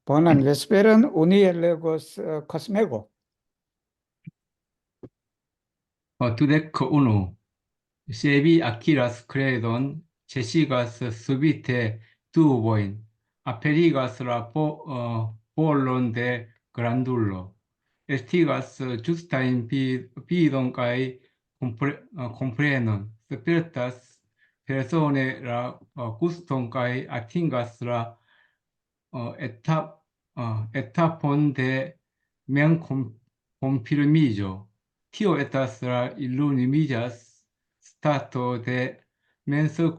Buonan vesperan, uniellegos cosmego. Tudec uno, sebi aquilas credon, cesigas subite tuovoin, aperigas la polon de grandulo, estigas justain pidon cae comprenon, spiritas persone la guston cae atingas la etapon de men confirmillo. Tio estas la illuminigas stato de menso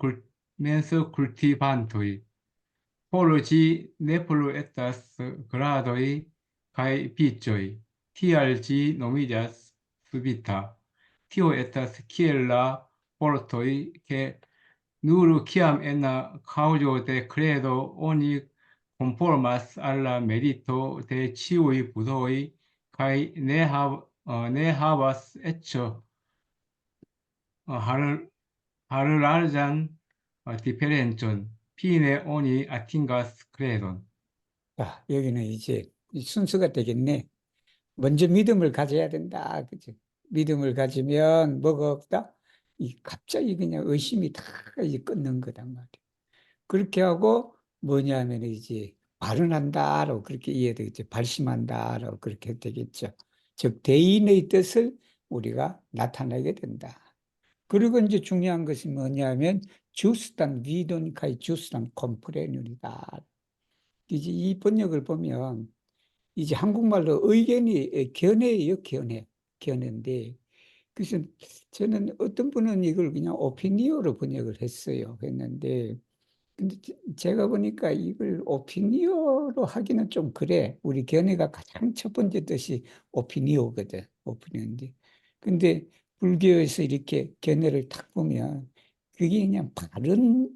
cultivantoi. Por ĝi ne plu estas gradoj kaj picoj. Tial ĝi nomiĝas subita. Tio estas kiel la vortoj, ke nur kiam en la kaŭzo de kredo oni conformas al la merito de ĉiuj budoj kaj ne havas eĉ larĝan diferencon. Fine oni atingas credon. 자, 여기는 이제 이 순서가 되겠네. 먼저 믿음을 가져야 된다. 그죠? 믿음을 가지면 뭐가 없다? 갑자기 그냥 의심이 다 이제 끊는 거단 말이야. 그렇게 하고 뭐냐면 이제 발언한다라고 그렇게 이해되겠죠. 발심한다라고 그렇게 되겠죠. 즉, 대인의 뜻을 우리가 나타내게 된다. 그리고 이제 중요한 것이 뭐냐면 주스단 위돈카이 주스단 컴프레뉴이다. 이제 이 번역을 보면 이제 한국말로 의견이 견해예요, 견해. 견해인데 그래서 저는 어떤 분은 이걸 그냥 오피니어로 번역을 했는데 근데 제가 보니까 이걸 오피니어로 하기는 좀 그래. 우리 견해가 가장 첫 번째 뜻이 오피니어거든. 오피니어인데. 근데 불교에서 이렇게 견해를 딱 보면 그게 그냥 바른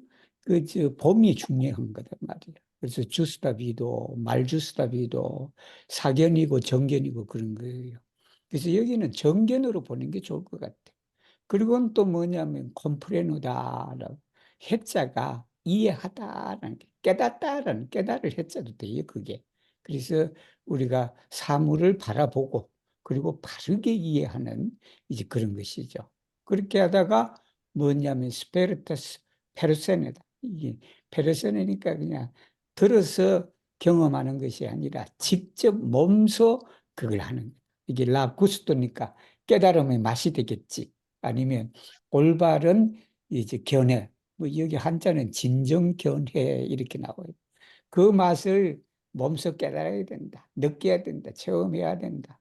범위 중요한 거단 말이야. 그래서 주스다비도 말주스다비도 사견이고 정견이고 그런 거예요. 그래서 여기는 정견으로 보는 게 좋을 것 같아. 그리고는 또 뭐냐면 컴프레누다라고 해자가 이해하다라는 게 깨닫다라는 깨달을 해자도 돼요, 그게. 그래서 우리가 사물을 바라보고 그리고 바르게 이해하는 이제 그런 것이죠. 그렇게 하다가 뭐냐면 스페르타스 페르세네다. 이게 페르세네니까 그냥 들어서 경험하는 것이 아니라 직접 몸소 그걸 하는 거예요. 이게 라구스토니까 깨달음의 맛이 되겠지. 아니면 올바른 이제 견해, 뭐 여기 한자는 진정견해 이렇게 나와요. 그 맛을 몸소 깨달아야 된다. 느껴야 된다. 체험해야 된다.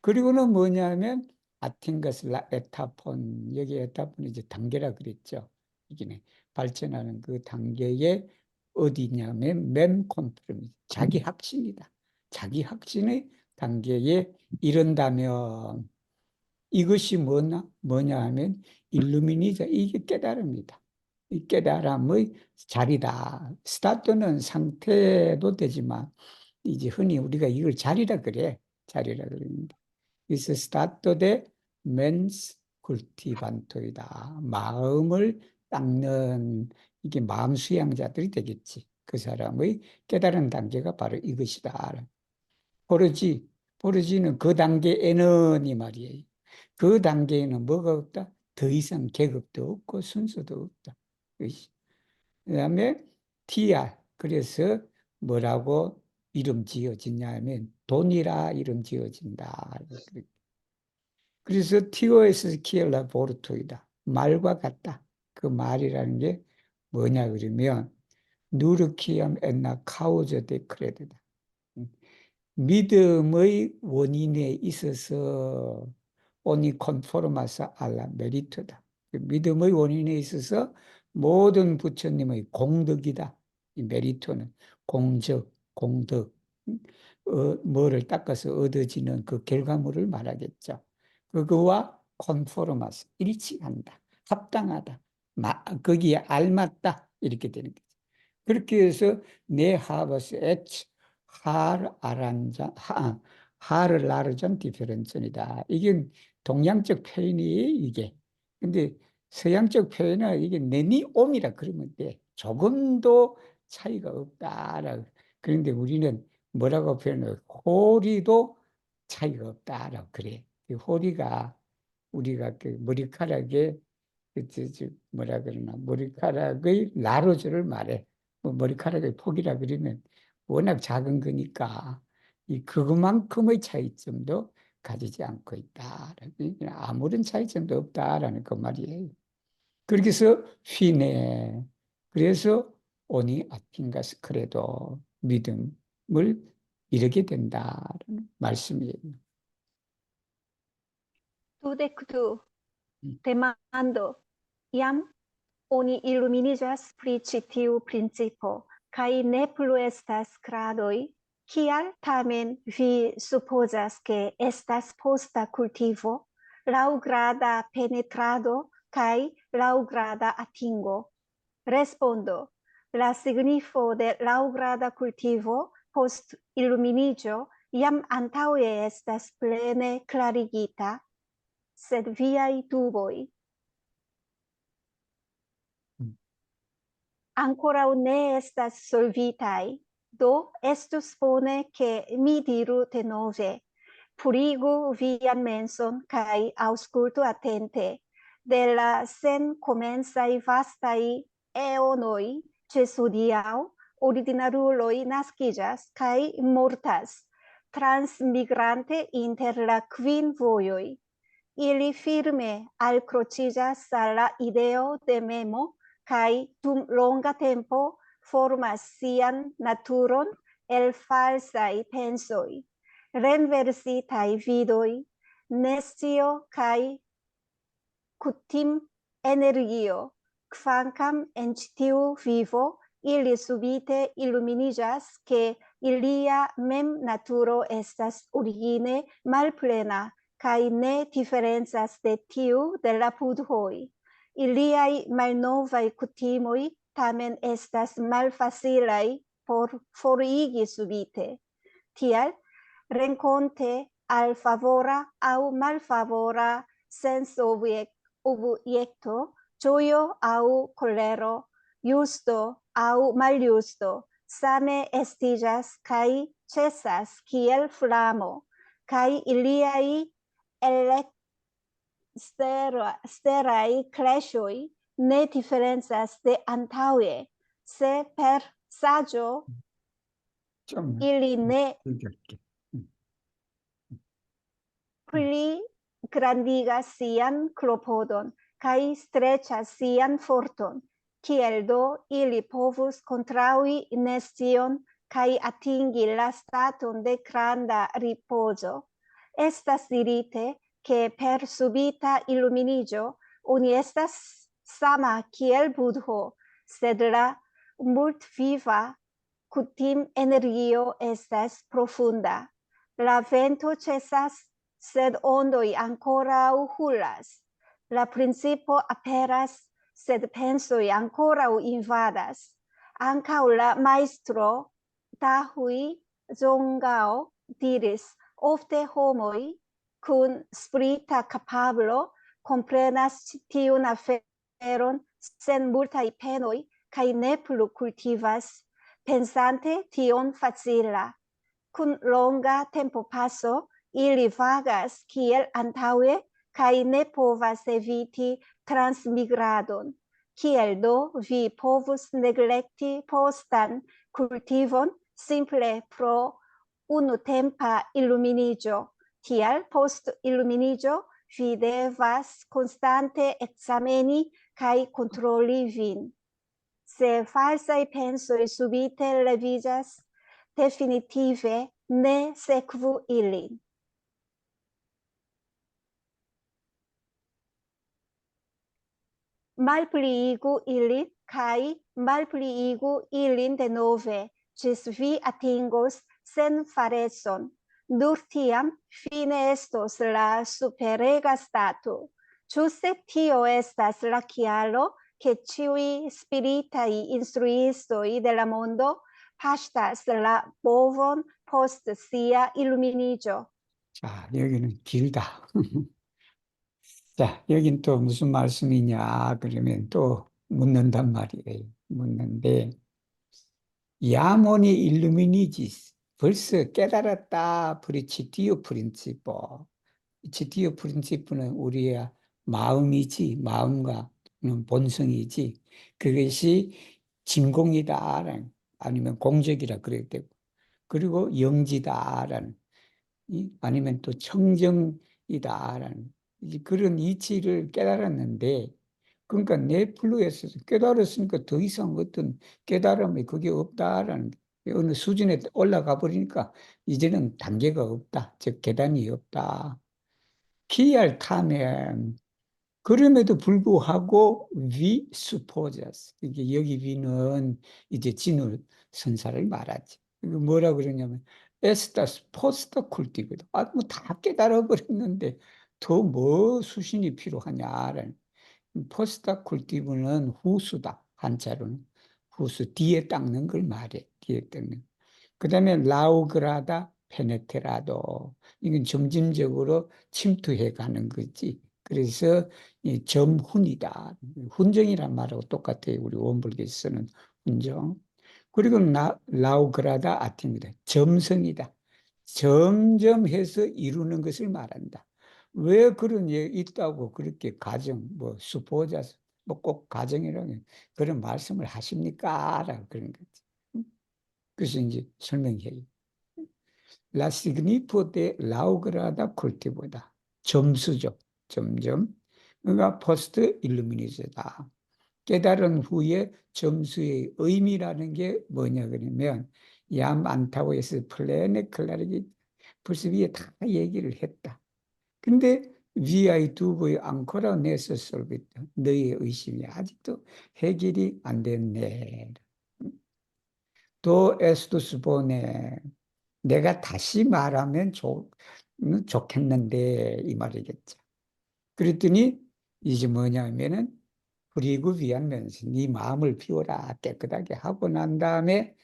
그리고는 뭐냐면 아틴거슬라 에타폰, 여기 에타폰이 이제 단계라 그랬죠. 이게 발전하는 그 단계에 어디냐면 맨 컨프레미, 자기 확신이다. 자기 확신의 단계에 이른다면 이것이 뭐냐 하면 일루미니자, 이게 깨달음이다. 이 깨달음의 자리다. 스타트는 상태도 되지만 이제 흔히 우리가 이걸 자리라 그래. 자리라 그럽니다. 그래서 스타트 대 멘스 굴티반토이다. 마음을 닦는 이게 마음 수양자들이 되겠지. 그 사람의 깨달은 단계가 바로 이것이다. 포르지, 포르지는 그 단계에는 이 말이에요. 그 단계에는 뭐가 없다? 더 이상 계급도 없고 순서도 없다. 그 다음에 TR. 그래서 뭐라고 이름 지어지냐 하면 돈이라 이름 지어진다. 그래서 TOS 키엘라 보르토이다. 말과 같다. 그 말이라는 게 뭐냐 그러면 누르키엄 엔나 카우저 데크레드다. 믿음의 원인에 있어서 오니 컨포르마사 알라 메리트다. 믿음의 원인에 있어서 모든 부처님의 공덕이다. 이 메리트는 공적, 공덕, 뭐를 닦아서 얻어지는 그 결과물을 말하겠죠. 그거와 컨포르마스, 일치한다, 합당하다, 거기에 알맞다 이렇게 되는 거죠. 그렇게 해서 네 하버스 H 하를 라르잔 디페런션이다. 이게 동양적 표현이에요, 이게. 근데 서양적 표현은 이게 네니옴이라 그러면 돼. 조금도 차이가 없다라고. 그런데 우리는 뭐라고 표현해요? 호리도 차이가 없다라고 그래. 그 호리가 우리가 그 머리카락에 뭐라 그러나 머리카락의 나로즈를 말해. 뭐 머리카락의 폭이라 그러면 워낙 작은 거니까 이 그것만큼의 차이점도 가지지 않고 있다. 아무런 차이점도 없다라는 그 말이에요. 그렇게 해서 휘네. 그래서 오니 아틴가스 그래도 믿음을 이루게 된다라는 말씀이에요. Dudek-du 음. demando, iam oni illuminigas pri ĉi tiu principo, kaj ne plu estas gradoj, kial tamen vi supozas ke estas posta kultivo, laŭgrada penetrado kaj laŭgrada atingo? Respondo: la signifo de laŭgrada kultivo post illuminiĝo jam antaŭe estas plene klarigita, sed viaj duboj ankoraŭ ne estas solvitaj, do estus bone ke mi diru denove. Purigu vian menson kaj aŭskultu atente. De la senkomensaj vastaj eonoj ĝis hodiaŭ, ordinaruloj naskiĝas kaj mortas, transmigrante inter la kvin vojoj. Ili firme alkroĉiĝas al la ideo de memo kaj dum longa tempo formas sian naturon el falsaj pensoj, renversitaj vidoj, nescio kaj kutim-energio, kvankam en ĉi tiu vivo ili subite illuminiĝas ke ilia mem-naturo estas origine malplena kaj ne diferencas de tiu de la budhoj. Iliaj malnovaj kutimoj tamen estas malfacilaj por forigi subite. Tial, renkonte al favora aŭ malfavora sensobjekto, ĝojo aŭ kolero, justo aŭ maljusto, same estiĝas kaj ĉesas kiel flamo, kaj iliaj eksteraj klaŝoj ne diferencas de antaŭe, se per saĝo 좀 ili ne 즐겁게. pli grandigas sian klopodon kaj streĉas sian forton, kiel do ili povus kontraŭi nescion kaj atingi la staton de granda ripozo. Estas dirite, ke per subita illuminiĝo oni estas sama kiel Budho, sed la multviva kutim-energio estas profunda. La vento ĉesas, sed ondoj ankoraŭ hulas. La principo aperas, sed pensoj ankoraŭ invadas. Ankaŭ la majstro Dahui Zongao diris: ofte homoj kun sprita kapablo komprenas tiun aferon sen multaj penoj kaj ne plu kultivas, pensante tion facila. Kun longa tempopaso ili vagas kiel antaŭe kaj ne povas eviti transmigradon. Kiel do vi povus neglekti postan kultivon simple pro unutempa illuminiĝo? Tial post illuminiĝo vi devas konstante ekzameni kaj kontroli vin. Se falsaj pensoj subite leviĝas, definitive ne sekvu ilin. Malpliigu ilin kaj malpliigu ilin denove, ĝis vi atingos senfarecon. Nur tiam fine estos la superega stato. Ĝuste tio estas la kialo ke ĉiuj spiritaj instruistoj de la mondo paŝtas la bovon post sia illuminiĝo. 자, 여기는 길다. 자, 여긴 또 무슨 말씀이냐? 그러면 또 묻는단 말이에요. 묻는데, 야모니 일루미니지스. 벌써 깨달았다. 프리치티오 프린시포. 치티오 프린시프는 우리의 마음이지, 마음과 본성이지, 그것이 진공이다라는, 아니면 공적이라 그래도 되고, 그리고 영지다라는, 아니면 또 청정이다라는 그런 이치를 깨달았는데, 그러니까 내 플루에서 깨달았으니까 더 이상 어떤 깨달음이 그게 없다라는 게 어느 수준에 올라가 버리니까 이제는 단계가 없다, 즉 계단이 없다. 기할 타면 그럼에도 불구하고 위 supposes 이게 여기 위는 이제 진울 선사를 말하지. 이거 뭐라 그러냐면 에스타스 포스터 쿨티거든. 아뭐 다 깨달아 버렸는데 더 뭐 수신이 필요하냐라는. 포스터 쿨티브는 후수다. 한자로는 후수 뒤에 닦는 걸 말해. 뒤에 닦는. 그다음에 라우그라다 페네테라도 이건 점진적으로 침투해 가는 거지. 그래서 이 점훈이다. 훈정이란 말하고 똑같아요. 우리 원불교에 쓰는 훈정. 그리고 라우그라다 아티입니다. 점성이다. 점점 해서 이루는 것을 말한다. 왜 그런 예 있다고 그렇게 가정, 뭐 수포자, 뭐 꼭 가정이라는 그런 말씀을 하십니까? 라고 그런 거지. 그래서 이제 설명해요. La significo de laugrada cultivo다. 점수죠. 점점. 그러니까 post illumination이다. 깨달은 후에 점수의 의미라는 게 뭐냐 그러면 얌 안타고 해서 플레네 클라리기 벌써 위에 다 얘기를 했다. 근데 위아이 두부의 앙코라 네서 솔비트 너의 의심이 아직도 해결이 안 됐네. 또 에스투스 보네. 내가 다시 말하면 좋겠는데 이 말이겠죠. 그랬더니 이제 뭐냐면은 그리고 위하면서 네 마음을 비워라 깨끗하게 하고 난 다음에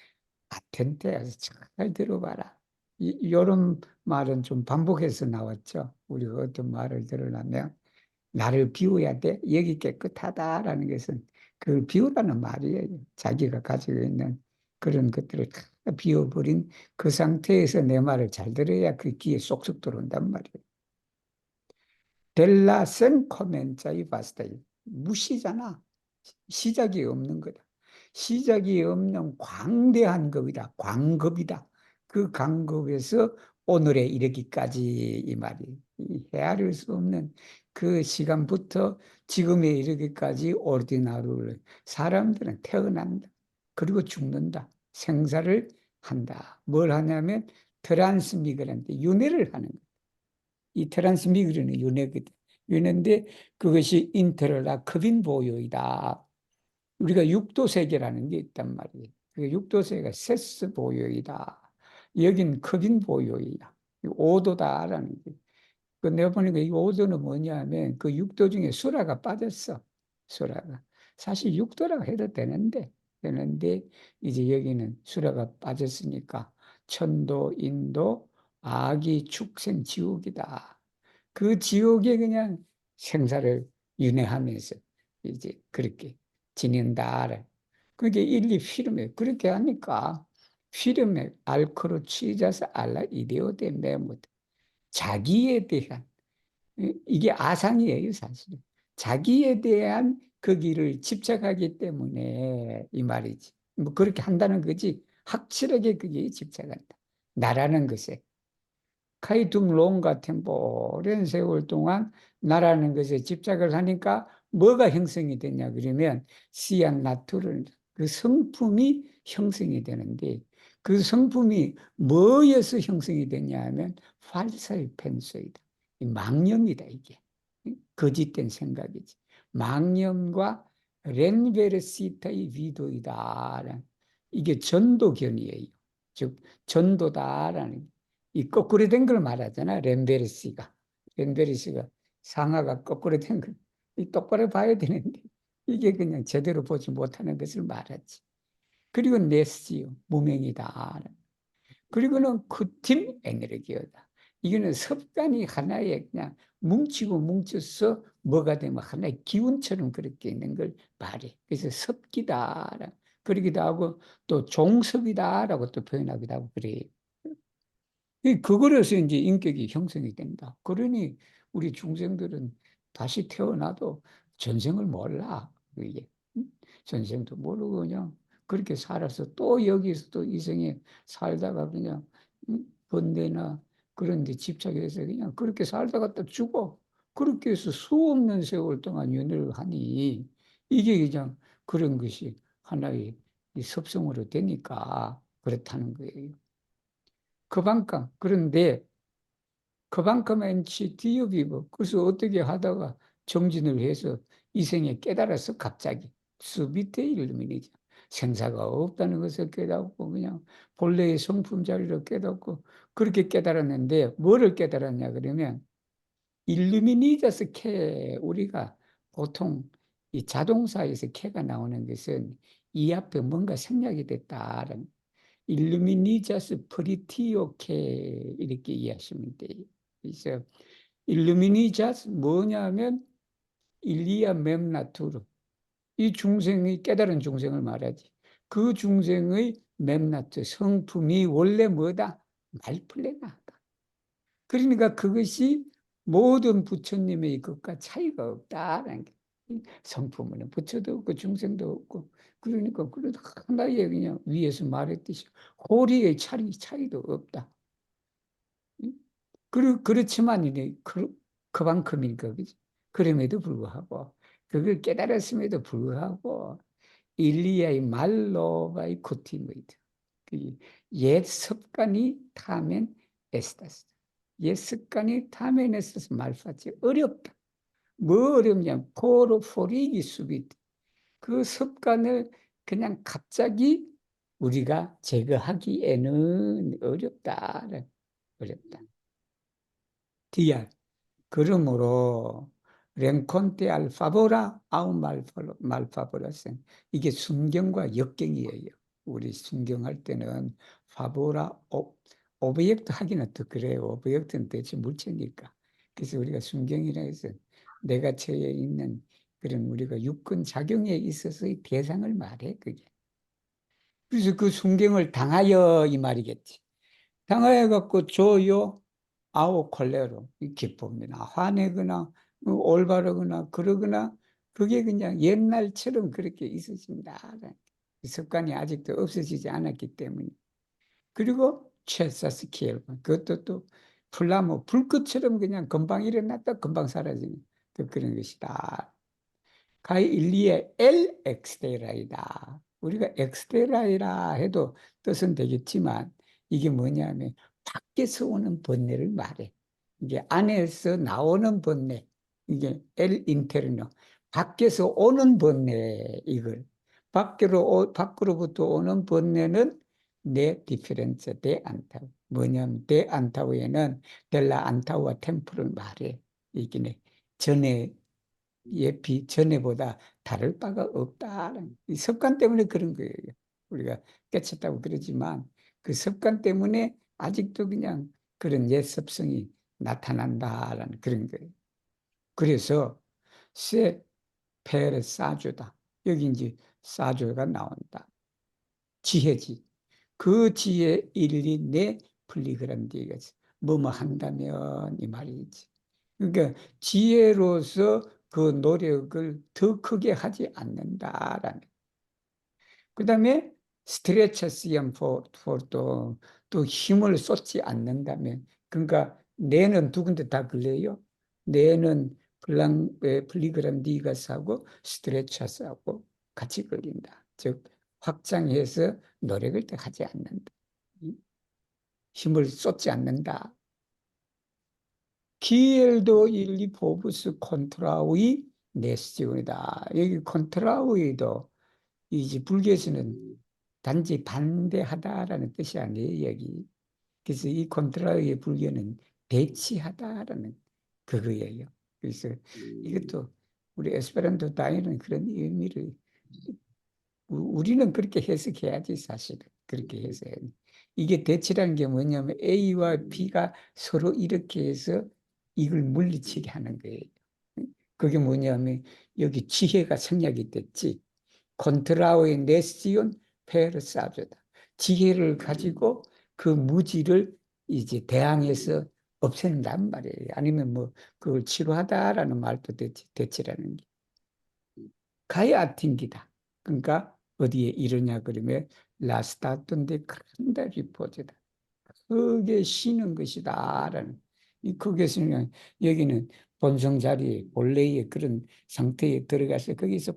아텐테에서 잘 들어봐라. 이런 말은 좀 반복해서 나왔죠. 우리가 어떤 말을 들으려면 나를 비워야 돼. 여기 깨끗하다라는 것은 그걸 비우라는 말이에요. 자기가 가지고 있는 그런 것들을 다 비워버린 그 상태에서 내 말을 잘 들어야 그 귀에 쏙쏙 들어온단 말이에요. 델라 센 코멘자이 바스타이. 무시잖아. 시작이 없는 거다. 시작이 없는 광대한 겁이다. 광급이다. 그 광급에서 오늘에 이르기까지 이 말이 헤아릴 수 없는 그 시간부터 지금에 이르기까지 오르디나루를 사람들은 태어난다. 그리고 죽는다. 생사를 한다. 뭘 하냐면 트랜스미그란트 윤회를 하는 거야. 이 트랜스미그런은 윤회거든. 윤회인데 그것이 인터라 크빈 보요이다. 우리가 육도세계라는 게 있단 말이에요. 그 육도세계가 세스 보요이다. 여긴 크빈 보요이다. 오도다라는 게. 그 내가 보니까 이 오도는 뭐냐면 그 육도 중에 수라가 빠졌어. 수라가. 사실 육도라고 해도 되는데 이제 여기는 수라가 빠졌으니까 천도, 인도, 아기, 축생, 지옥이다. 그 지옥에 그냥 생사를 윤회하면서 이제 그렇게 지낸다. 그게 일리 필름에 그렇게 하니까 필름에 알코로 취자서 알라 이데오 데 메모드 자기에 대한 이게 아상이에요 사실은. 자기에 대한 그 길을 집착하기 때문에 이 말이지. 뭐 그렇게 한다는 거지 확실하게 그게 집착한다. 나라는 것에. 카이툼롱 같은 오랜 세월 동안 나라는 것에 집착을 하니까 뭐가 형성이 되냐 그러면 시안 나투를 그 성품이 형성이 되는데 그 성품이 뭐에서 형성이 되냐 하면 팔사의 펜소이다. 망념이다 이게. 거짓된 생각이지. 망념과 렌베르시타의 위도이다. 이게 전도견이에요. 즉 전도다라는 이 거꾸로 된 걸 말하잖아. 렌베르시가. 렌베르시가 상하가 거꾸로 된 걸. 이 똑바로 봐야 되는데 이게 그냥 제대로 보지 못하는 것을 말하지. 그리고 네스지요. 무명이다. 그리고는 쿠팀 에너지다. 이거는 습관이 하나의 그냥 뭉치고 뭉쳐서 뭐가 되면 하나의 기운처럼 그렇게 있는 걸 말해. 그래서 습기다. 그러기도 하고 또 종섭이다라고 또 표현하기도 하고 그래요. 그거로서 이제 인격이 형성이 된다. 그러니 우리 중생들은 다시 태어나도 전생을 몰라. 이게 응? 전생도 모르고 그냥 그렇게 살아서 또 여기서 또 이생에 살다가 그냥 번뇌나 그런 데 집착해서 그냥 그렇게 살다가 또 죽어. 그렇게 해서 수 없는 세월 동안 연애를 하니 이게 그냥 그런 것이 하나의 이 습성으로 되니까 그렇다는 거예요. 그만큼 그런데 그만큼만치 디어비고 그래서 어떻게 하다가 정진을 해서 이생에 깨달아서 갑자기 수비때 일루미니죠. 생사가 없다는 것을 깨닫고 그냥 본래의 성품 자리로 깨닫고 그렇게 깨달았는데 뭐를 깨달았냐 그러면 일루미니저스 캐 우리가 보통 이 자동사에서 캐가 나오는 것은 이 앞에 뭔가 생략이 됐다라는 일루미니자스 프리티오케 이렇게 이해하시면 돼요. 그래서 일루미니자스 뭐냐면 일리아 mem나투르 이 중생의 깨달은 중생을 말하지. 그 중생의 mem나투 성품이 원래 뭐다? 말플레나다. 그러니까 그것이 모든 부처님의 것과 차이가 없다라는 게 성품은 부처도 없고 중생도 없고 그러니까 그래도 하나의 그냥 위에서 말했듯이 호리의 차이도 없다. 그렇지만 이제 그만큼이니까 그지. 그럼에도 불구하고 그걸 깨달았음에도 불구하고 일리아의 말로바의 코티모이드 그옛 습관이 타면 에스타스 옛 습관이 타면 에스타스 말파지 어렵다. 뭐 어렵냐 포로포리기 수비 그 습관을 그냥 갑자기 우리가 제거하기에는 어렵다. 어렵다. 디알 그러므로 렌콘테 알파보라 아우 말파보라생 이게 순경과 역경이에요. 우리 순경할 때는 파보라 오브젝트 하기는 또 그래요. 오브젝트는 대체 물체니까. 그래서 우리가 순경이라 해서 내가 처해 있는 그런 우리가 육근 작용에 있어서의 대상을 말해 그게. 그래서 그 순경을 당하여 이 말이겠지. 당하여 갖고 조요 아오 콜레로 기쁩니다. 화내거나 올바르거나 그러거나 그게 그냥 옛날처럼 그렇게 있었습니다. 습관이 아직도 없어지지 않았기 때문에. 그리고 체사스키엘 그것도 또 플라모 불꽃처럼 그냥 금방 일어났다 금방 사라지는 그런 것이다. 가이 일리에 엘 엑스테라이다. 우리가 엑스테라이라 해도 뜻은 되겠지만 이게 뭐냐면 밖에서 오는 번뇌를 말해. 이게 안에서 나오는 번뇌. 이게 엘 인테르노. 밖에서 오는 번뇌 이걸. 밖으로부터 오는 번뇌는 네 디페렌체 데 안타우. 뭐냐면 데 안타우에는 델라 안타우와 템플을 말해. 이게 전에 예비 전에보다 다를 바가 없다는 이 습관 때문에 그런 거예요. 우리가 깨쳤다고 그러지만 그 습관 때문에 아직도 그냥 그런 옛 습성이 나타난다라는 그런 거예요. 그래서 세 페르 사주다. 여기 이제 사주가 나온다. 지혜지. 그 지혜 일리 내 플리그란디가 뭐뭐 한다면 이 말이지. 그러니까 지혜로서 그 노력을 더 크게 하지 않는다라는. 그 다음에 스트레처스연 또 힘을 쏟지 않는다면. 그러니까 뇌는 두 군데 다 걸려요. 뇌는 플리그란디가스하고 스트레처스하고 같이 걸린다. 즉 확장해서 노력을 더 하지 않는다. 힘을 쏟지 않는다. 기엘도 일리 포브스 콘트라우이 네스지온이다. 여기 콘트라우이도 이제 불교에서는 단지 반대하다라는 뜻이 아니에요, 여기. 그래서 이 콘트라우이의 불교는 대치하다라는 그거예요. 그래서 이것도 우리 에스페란토 다이는 그런 의미를 우리는 그렇게 해석해야지 사실은. 그렇게 해석해야 돼. 이게 대치라는 게 뭐냐면 A와 B가 서로 이렇게 해서 이걸 물리치게 하는 거예요. 그게 뭐냐면 여기 지혜가 생략이 됐지. 콘트라오의 네시온 페르사조다. 지혜를 가지고 그 무지를 이제 대항해서 없앤단 말이에요. 아니면 뭐 그걸 치료하다라는 말도 대치라는 게. 가야팅기다. 그러니까 어디에 이르냐 그러면 라스타톤데 크란다 리포즈다. 그게 쉬는 것이다라는. 거기서는 여기는 본성 자리에 본래의 그런 상태에 들어가서 거기서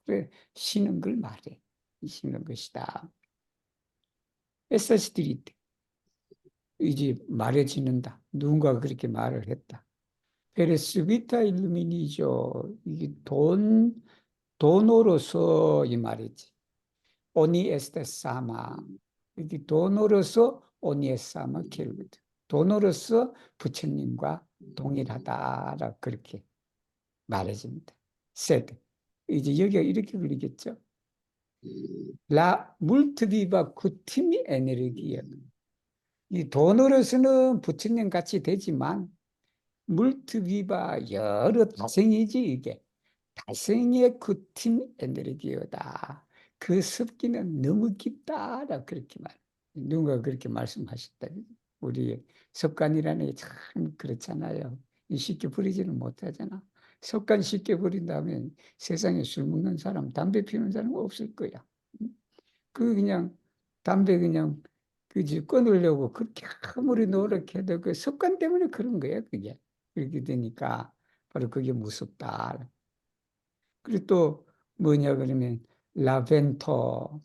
오래 쉬는 걸 말해. 쉬는 것이다. 에서스들이 이제 말해지는다. 누군가가 그렇게 말을 했다. 페레스비타 일루미니죠. 이게 돈으로서 이 말이지. 오니 에스테 사마. 이게 돈으로서 오니 에사마 킬거든. 돈으로서 부처님과 동일하다라 그렇게 말해집니다. 세드. 이제 여기가 이렇게 그리겠죠. 라 물트비바 쿠티미 에네르기에. 이 돈으로서는 부처님 같이 되지만 물트비바 여러 다생이지 이게. 다생의 쿠팀 에네르기어다. 그 습기는 너무 깊다라 그렇게 누가 그렇게 말씀하셨다. 우리 습관이라는 게 참 그렇잖아요. 쉽게 버리지는 못하잖아. 습관 쉽게 버린다면 세상에 술 먹는 사람, 담배 피우는 사람 없을 거야. 그 그냥 담배 그냥 그지 끊으려고 그렇게 아무리 노력해도 그 습관 때문에 그런 거야, 그게. 그렇게 되니까 바로 그게 무섭다. 그리고 또 뭐냐 그러면 라벤토.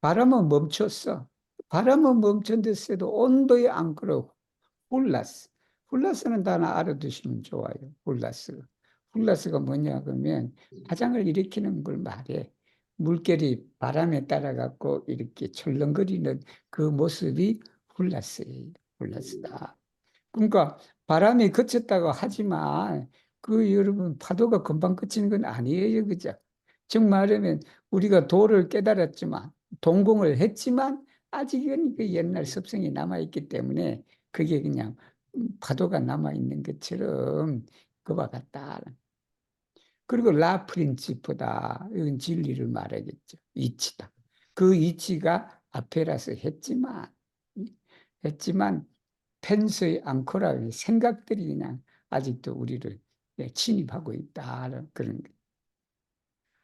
바람은 멈췄어. 바람은 멈췄는데도 온도에 안 끌어. 훌라스. 훌라스는 다 하나 알아두시면 좋아요. 훌라스가. 훌라스가 뭐냐 그러면 화장을 일으키는 걸 말해. 물결이 바람에 따라 갖고 이렇게 철렁거리는 그 모습이 훌라스예요. 훌라스다. 그러니까 바람이 그쳤다고 하지만 그 여러분 파도가 금방 그치는 건 아니에요. 그죠? 즉 말하면 우리가 도를 깨달았지만 동공을 했지만 아직은 그 옛날 습성이 남아있기 때문에 그게 그냥 파도가 남아있는 것처럼 그와 같다. 그리고 라 프린치프다. 이건 진리를 말하겠죠. 이치다. 그 이치가 아페라서 했지만 펜스의 앙코라 생각들이 그냥 아직도 우리를 침입하고 있다. 그런 거.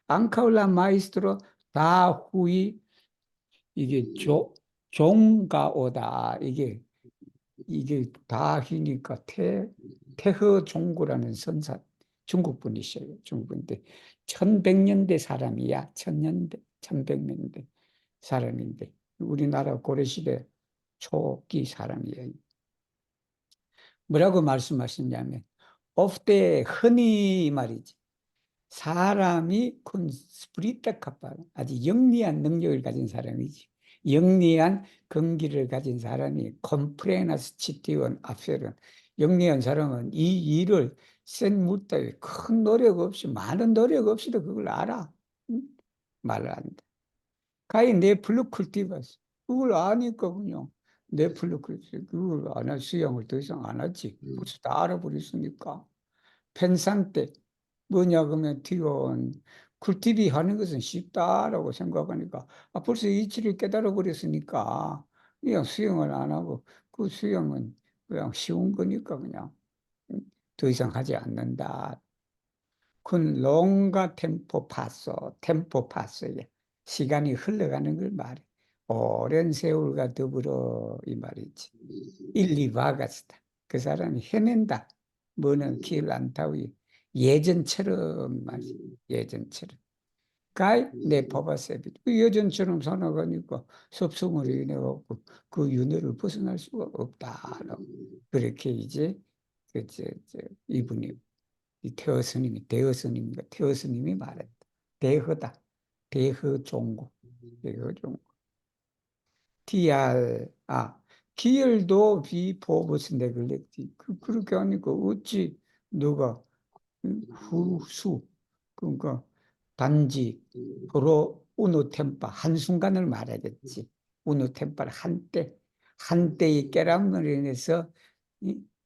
앙카울라 마이스트로 다후이 이게 종가오다. 이게 다히니까 태허 종고라는 선사 중국 분이셔요. 중국 분인데 1100년대 사람이야. 1100년대 사람인데 우리나라 고려시대 초기 사람이에요. 뭐라고 말씀하시냐면 ofte 흔히 말이지. 사람이 큰 스프리타 카파 아주 영리한 능력을 가진 사람이지. 영리한 근기를 가진 사람이 컴프레나스 치티온 앞세는 영리한 사람은 이 일을 센 물다에 큰 노력 없이 많은 노력 없이도 그걸 알아. 응? 말을 한다. 가히 네플루 쿨티바스 그걸 아니까 그냥 네플루 쿨티 그걸 안 할 수양을 더 이상 안 하지. 벌써 다 알아버렸으니까. 펜상 때 뭐냐 그러면 티원 쿨티비 하는 것은 쉽다라고 생각하니까 벌써 이치를 깨달아 버렸으니까 그냥 수영을 안 하고 그 수영은 그냥 쉬운 거니까 그냥 더 이상 하지 않는다. 그건 롱가 템포 파소에 시간이 흘러가는 걸 말해. 오랜 세월과 더불어 이 말이지. 일리바가스다. 그 사람이 헤맨다. 뭐는 길 안타위 예전처럼 말이야. 예전처럼. 가이 내 법아세비. 그 예전처럼 살아가니까 섭성을 인해 갖고 그 윤회를 벗어날 수가 없다라고. 그렇게 이제 이분이 이 태어 스님이 말했다. 대허다. 대허종고. 대허종고. 기열도 비포버스 네글렉티. 그렇게 하니까 어찌 너가 후수 그러니까 단지 도로 우누템파 한순간을 말하겠지. 우누템파를 한때의 깨람으로 인해서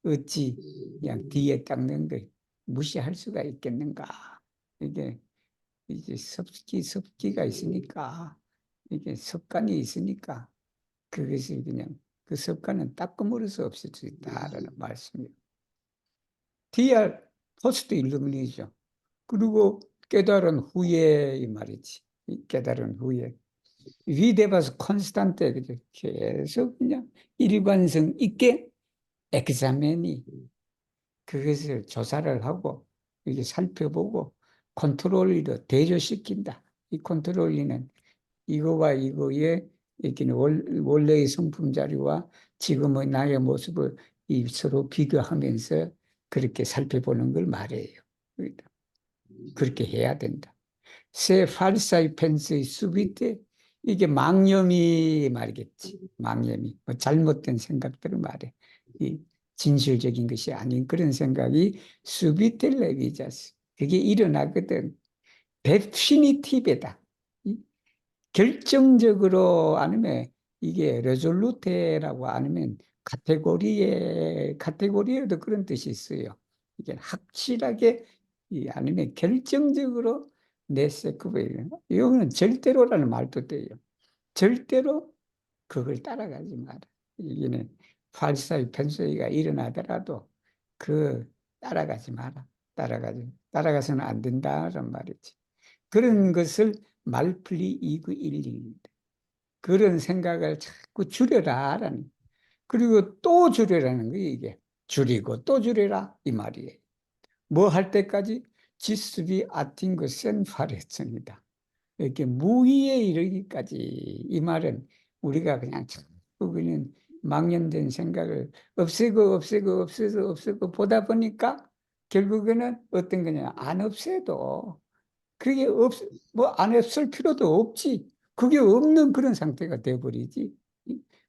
어찌 그냥 뒤에 닦는 걸 무시할 수가 있겠는가. 이게 이제 습기가 있으니까, 이게 습관이 있으니까, 그것이 그냥, 그 습관은 닦음으로써 없앨 수 있다라는 말씀이에요. DR, 포스트 일루미니죠. 그리고 깨달은 후에, 이 말이지. 이 깨달은 후에. 위대바스 콘스탄테, 그죠? 계속 그냥 일관성 있게 엑자멘이 그것을 조사를 하고, 이게 살펴보고, 컨트롤리로 대조시킨다. 이 컨트롤리는 이거와 이거의 이렇게 원래의 성품 자료와 지금의 나의 모습을 이 서로 비교하면서 그렇게 살펴보는 걸 말해요. 그렇게 해야 된다. 세 팔사이 펜스의 수비때 이게 망념이 말이겠지. 망념이 뭐 잘못된 생각들을 말해. 이 진실적인 것이 아닌 그런 생각이 수비텔레 비자스. 그게 일어나거든. 데피니티브다. 결정적으로 아니면 이게 레졸루테라고 아니면 카테고리에도 그런 뜻이 있어요. 이게 확실하게 아니면 결정적으로 네세크베이 이거는 절대로라는 말도 돼요. 절대로 그걸 따라가지 마라. 이게는 팔사의 편소이가 일어나더라도 그 따라가지 마라. 따라가서는 안 된다는 말이지. 그런 것을 말플리 2911입니다. 그런 생각을 자꾸 줄여라라는. 그리고 또 줄여라는 거예요, 이게. 줄이고 또 줄여라 이 말이에요. 뭐 할 때까지 지스비 아팅그 센파레천이다. 이렇게 무의에 이르기까지 이 말은 우리가 그냥 자꾸 그냥 망연된 생각을 없애고 보다 보니까 결국에는 어떤 거냐 안 없애도 그게 뭐 안 없을 필요도 없지. 그게 없는 그런 상태가 돼버리지.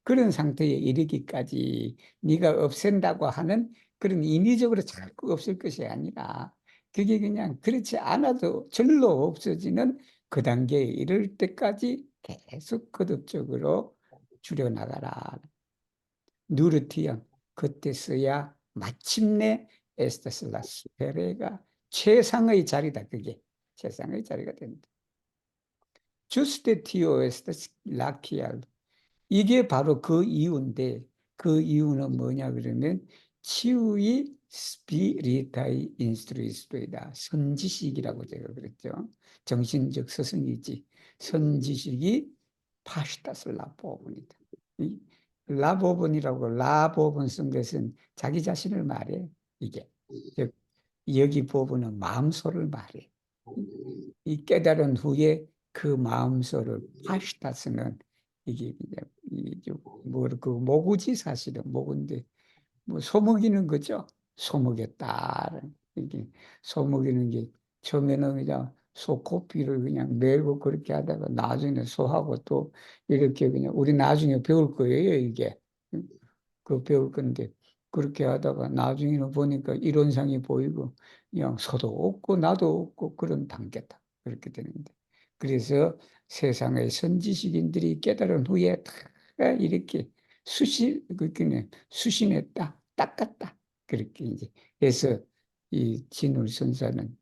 그런 상태에 이르기까지 네가 없앤다고 하는 그런 인위적으로 자꾸 없을 것이 아니라 그게 그냥 그렇지 않아도 절로 없어지는 그 단계에 이를 때까지 계속 거듭적으로 줄여나가라. 누르티언 그때 써야 마침내 에스테슬라 스페레가 최상의 자리다. 그게 최상의 자리가 된다. 주스테 티오 에스테스 라키알 이게 바로 그 이유인데 그 이유는 뭐냐 그러면 치유의 스피리타이 인스트루이스도이다. 선지식이라고 제가 그랬죠. 정신적 스승이지. 선지식이 파시타스 라보본이다. 이 라보본이라고 라보본 쓴 것은 자기 자신을 말해. 이게 즉 여기 보본은 마음소를 말해. 이 깨달은 후에 그 마음소를 파시타스는 이게 뭐그 모구지 사실은 모구인데 뭐 소먹이는 거죠. 소먹였다. 이게 소먹이는 게 처음에는 그냥 소코피를 그냥 메고 그렇게 하다가 나중에 소하고 또 이렇게 그냥 우리 나중에 배울 거예요 이게 그 배울 건데 그렇게 하다가 나중에는 보니까 이론상이 보이고 그냥 소도 없고 나도 없고 그런 단계다 그렇게 되는데 그래서 세상의 선지식인들이 깨달은 후에 다 이렇게 수신했다 닦았다 그렇게 이제 해서 이 진울선사는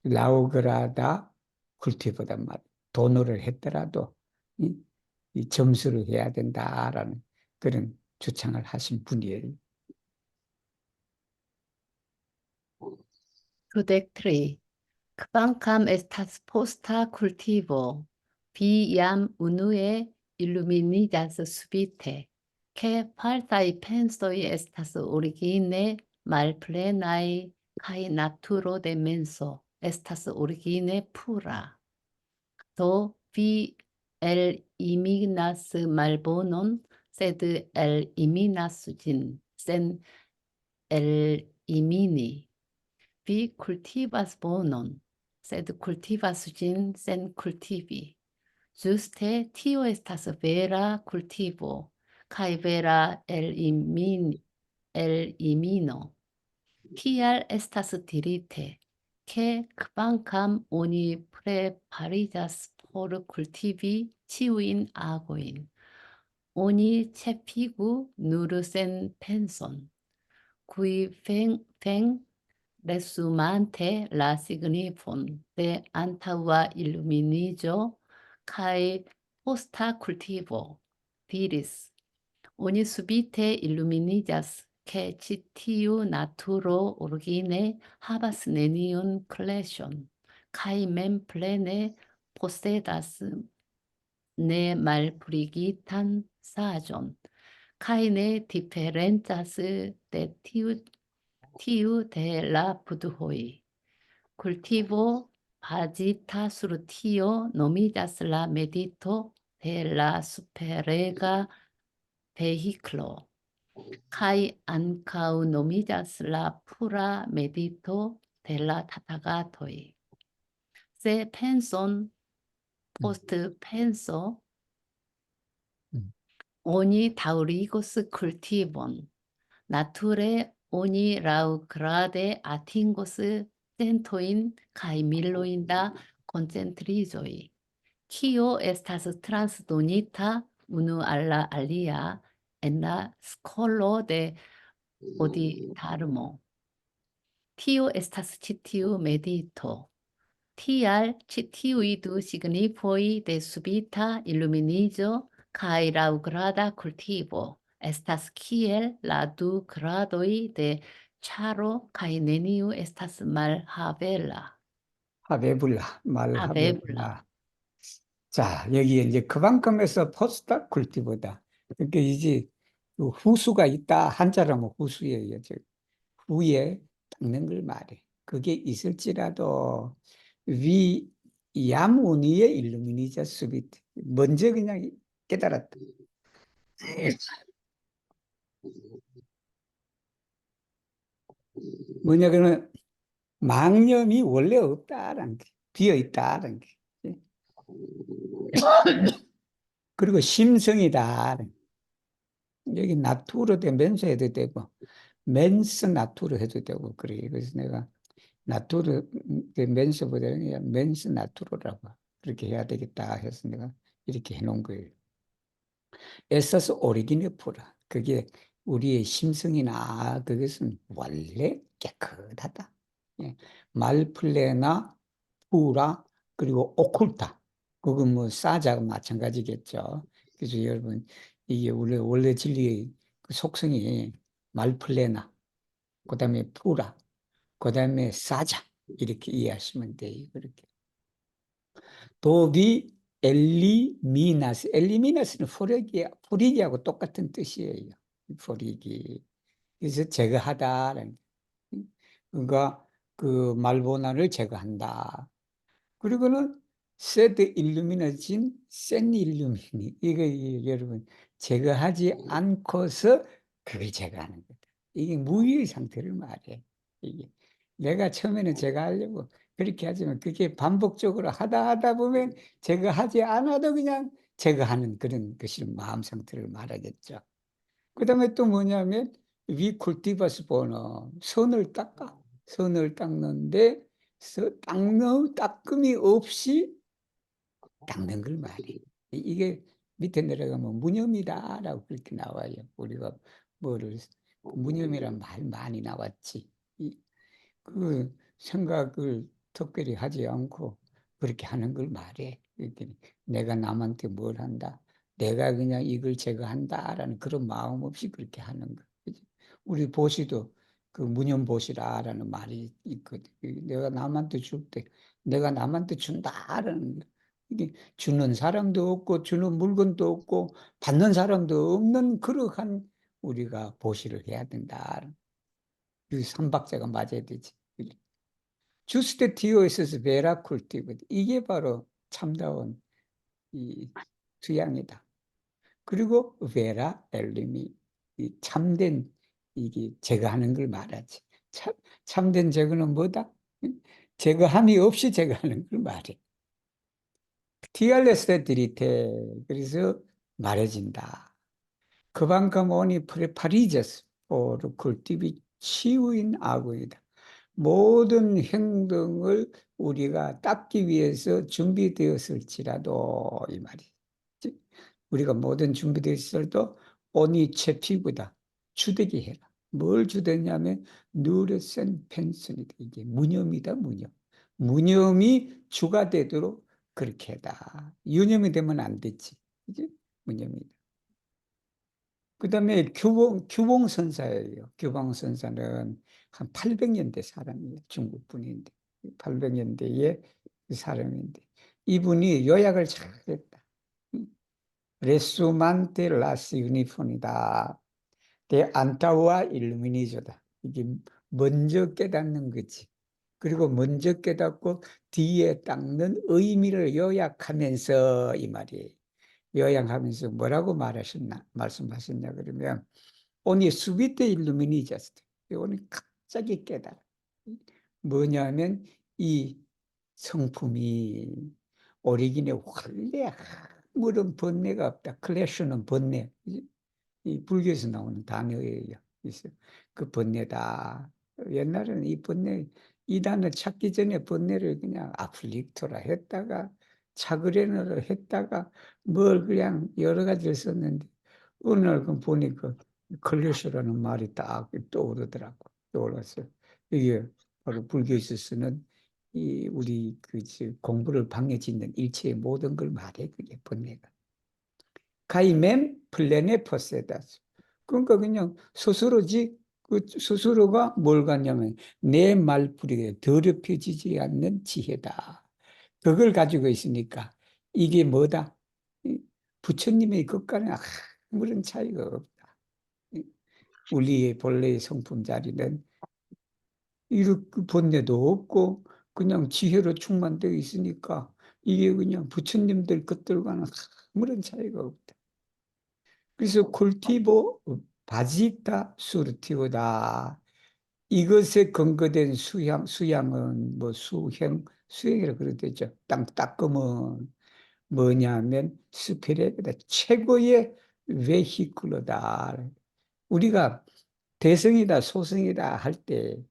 라오그라다 쿨티보단 말 도노를 했더라도 이 점수를 해야 된다라는 그런 주창을 하신 분이에요. Trajectory. Kvankam estas posta cultivo, vi jam unue illuminadas subite, ke falsaj pensoj estas origine malplenaj kaj naturo de menso estas origine pura. Do vi eliminas malbonon, sed eliminas ĝin sen elimini. Vi cultivas bonon, sed cultivas ĝin sen cultivi. Ĝuste tio estas vera cultivo kaj vera elimino. Kial estas dirite, ke kvankam oni prepariĝas por kultivi ĉiujn agojn, oni ĉefigu nur sen penson, qui feng resumante la signifon de antaua illuminigio cae posta cultivo, diris, oni subite illuminigas che citiu naturo origine habas neniun clashon, cae mem plene posedas ne malpurigitan sagion, cae ne differenzas de tiu de la budhoi. Cultivo agita sur tio nomigas la medito de la superega vehiclo, cae ancau nomigas la pura medito de la tathagatoi. Se penson post penso 음. oni taurigos cultivon, nature oni lau grade atingos centoin cae miloin da concentrizoi. Kio estas transdonita unu alla alia en la skolo de Bodhidharmo. Tio estas ĉi tiu medito. Tial ĉi tiuj du signifoj de subita illuminigio kaj laŭgrada kultivo estas kiel la du gradoj de ĉaro kaj neniu estas malhavela. 하베불라, 말 하베불라. 하베불라. 자, 여기에 이제 그만큼에서 포스타 쿨티보다. 그러니까 이제 그 후수가 있다. 한자라면 후수예요. 즉 후에 닦는 걸 말해. 그게 있을지라도 위 야무니에 일루미니자 수비트. 먼저 그냥 깨달았다. 뭐냐 그러면 망념이 원래 없다라는 게, 비어 있다라는 게. 그리고 심성이다. 여기 나투로 돼 멘스 해도 되고 멘스 나투로 해도 되고 그래. 그래서 내가 나투로 돼 멘스보다는 그냥 멘스 나투로라고 그렇게 해야 되겠다 해서 내가 이렇게 해놓은 거예요. 에서스 오리지네 푸라. 그게 우리의 심성이나 그것은 원래 깨끗하다. 예. 말플레나 푸라 그리고 오쿨타. 그건 뭐 사자가 마찬가지겠죠. 그래서 여러분 이게 원래 진리의 그 속성이 말플레나, 그다음에 푸라, 그다음에 사자 이렇게 이해하시면 돼요. 그렇게. 도비 엘리미나스, 엘리미나스는 포리기하고 똑같은 뜻이에요. 포리기. 그래서 제거하다라는. 그러니까 그 말보나를 제거한다. 그리고는 세드 일루미너진 센 일루미니 이거 여러분 제거하지 않고서 그걸 제거하는 거다. 이게 무의의 상태를 말해. 이게 내가 처음에는 제거하려고 그렇게 하지만 그게 반복적으로 하다 보면 제거하지 않아도 그냥 제거하는 그런 것이 마음 상태를 말하겠죠. 그다음에 또 뭐냐면 위 쿨티버스 보너 선을 닦아. 선을 닦는데 닦음이 없이 닦는 걸 말해. 이게 밑에 내려가면 무념이다라고 그렇게 나와요. 우리가 무념이란 말 많이 나왔지. 그 생각을 특별히 하지 않고 그렇게 하는 걸 말해. 그랬더니 내가 남한테 뭘 한다. 내가 그냥 이걸 제거한다라는 그런 마음 없이 그렇게 하는 거. 그치? 우리 보시도 그 무념보시라라는 말이 있거든. 내가 남한테 줄 때, 내가 남한테 준다라는 거. 이게 주는 사람도 없고 주는 물건도 없고 받는 사람도 없는 그러한 우리가 보시를 해야 된다. 그 삼박자가 맞아야 되지. 주스테 디오에서스 베라 쿨티브 이게 바로 참다운 이 투양이다. 그리고 베라 엘림이 이 참된 이게 제거하는 걸 말하지. 참된 제거는 뭐다? 제거함이 없이 제거하는 걸 말해. 티알레스테 드리테 그래서 말해진다. 그만큼 오니 프레파리제스 오르 쿨티비 치유인 아구이다. 모든 행동을 우리가 닦기 위해서 준비되었을지라도 이 말이지. 우리가 모든 준비되었을도 오니 채피보다 주되게 해라. 뭘 주되냐면 누르센 펜슨이다. 이게 무념이다, 무념. 무념이 주가 되도록 그렇게 해다. 유념이 되면 안 되지. 이게 무념이다. 그 다음에 규봉선사예요. 규봉선사는 한 800년대 사람이에요. 중국 분인데. 800년대의 사람인데. 이분이 요약을 잘했다. 레수만테 라스 유니폰이다. 대 안타와 일루미니조다. 이게 먼저 깨닫는 거지. 그리고 먼저 깨닫고 뒤에 닦는 의미를 요약하면서 이 말이에요. 요약하면서 뭐라고 말씀하셨냐 그러면 오니 수비테 일루미니자스트. 오늘 갑자기 깨달아. 뭐냐면 이 성품이 오리긴에 원래 아무런 번뇌가 없다. 클래슈는 번뇌. 이 불교에서 나오는 단어예요. 그래서 그 번뇌다. 옛날에는 이 번뇌, 이 단어 찾기 전에 번뇌를 그냥 아플릭토라 했다가 차그레너로 했다가 뭘 그냥 여러 가지를 썼는데 어느 날 그 보니까 클래시라는 말이 딱 떠오르더라고. 떠올랐어요. 이게 바로 불교에서 쓰는 이 우리 공부를 방해짓는 일체의 모든 걸 말해. 그게 번뇌가. 가이멘 플레네 퍼세다스. 그러니까 그냥 스스로지, 그 스스로가 뭘 갖냐면 내 말풀이에 더럽혀지지 않는 지혜다. 그걸 가지고 있으니까 이게 뭐다? 부처님의 것과는 아무런 차이가 없다. 우리의 본래의 성품 자리는 이렇게 본래도 없고 그냥 지혜로 충만되어 있으니까 이게 그냥 부처님들 것들과는 아무런 차이가 없다. 그래서 쿨티보 바지타 수르티오다. 이것에 근거된 수양은 뭐 수행이라고 그러죠. 땅 닦으면 뭐냐면 스피레이다. 최고의 베히클로다. 우리가 대성이다 소성이다 할 때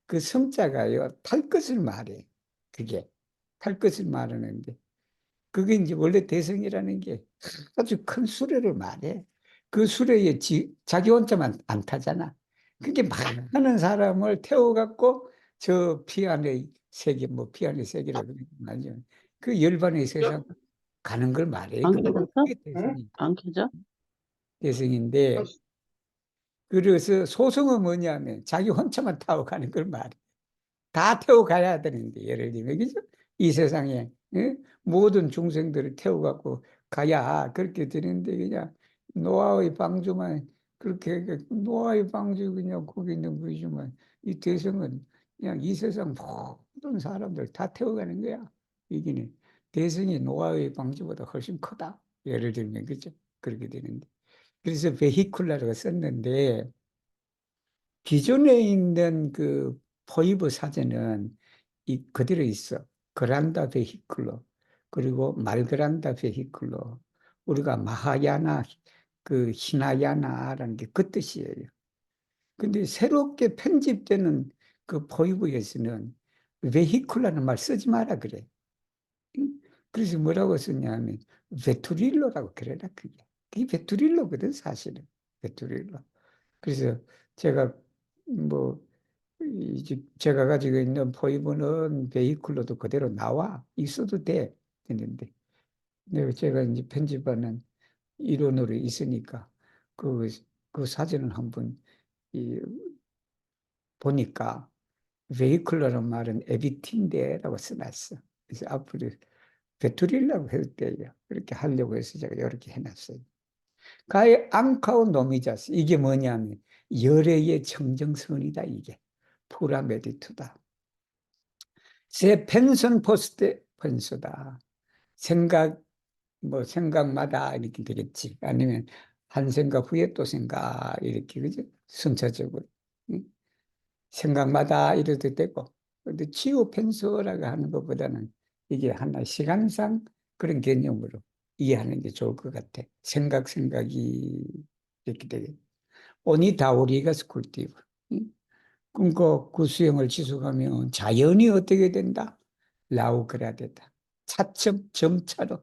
그 성자가요 탈 것을 말해. 그게 탈 것을 말하는데 그게 이제 원래 대성이라는 게 아주 큰 수레를 말해. 그 수레에 자기 혼자만 안 타잖아. 그게 많은 사람을 태워갖고 저 피안의 세계, 뭐 피안의 세계라고 그러죠. 그 열반의 세상 가는 걸 말해. 안 켜졌어? 그게 대성이, 안 켜져? 대성인데, 그래서 소성은 뭐냐면 자기 혼자만 타고 가는 걸 말해. 다 태워 가야 되는데, 예를 들면, 그죠? 이 세상에, 예? 모든 중생들을 태워갖고 가야 그렇게 되는데, 그냥 노아의 방주만, 그렇게, 노아의 방주 그냥 거기 있는 거지만, 이 대성은 그냥 이 세상 모든 사람들 다 태워가는 거야. 이기는. 대성이 노아의 방주보다 훨씬 크다. 예를 들면, 그죠? 그렇게 되는데. 그래서 베히쿨라라고 썼는데, 기존에 있는 그 포이브 사전은 그대로 있어. 그란다 베히클로. 그리고 말그란다 베히클로. 우리가 마하야나, 그 히나야나라는 게 그 뜻이에요. 근데 새롭게 편집되는 그 포이브에서는 베히클라는 말 쓰지 마라 그래. 응? 그래서 뭐라고 썼냐면 베투릴로라고 그래라 그게. 그게 베투릴로거든 사실은. 베투릴로. 그래서 제가 뭐 이제 제가 가지고 있는 포이브는 베이클로도 그대로 나와 있어도 돼 되는데 제가 이제 편집하는 이론으로 있으니까 그, 그 사진을 한번 보니까 베이클로라는 말은 에비틴데라고 써놨어. 그래서 앞으로 베투리려고 할 때요. 그렇게 하려고 해서 제가 이렇게 해놨어요. 가의 앙카오 노미자스. 이게 뭐냐면 열애의 청정선이다 이게. 푸라 메디투다. 제 펜션 포스트 펜소다. 생각 뭐 생각마다 이렇게 되겠지. 아니면 한 생각 후에 또 생각 이렇게 그죠? 순차적으로. 응? 생각마다 이래도 되고. 근데 치유 펜소라고 하는 것보다는 이게 하나의 시간상 그런 개념으로 이해하는 게 좋을 것 같아. 생각이 이렇게 되겠. 오니 다오리가 스쿨티브. 그러니까 그 수행을 지속하면 자연히 어떻게 된다? 라우그라데다. 차츰 점차로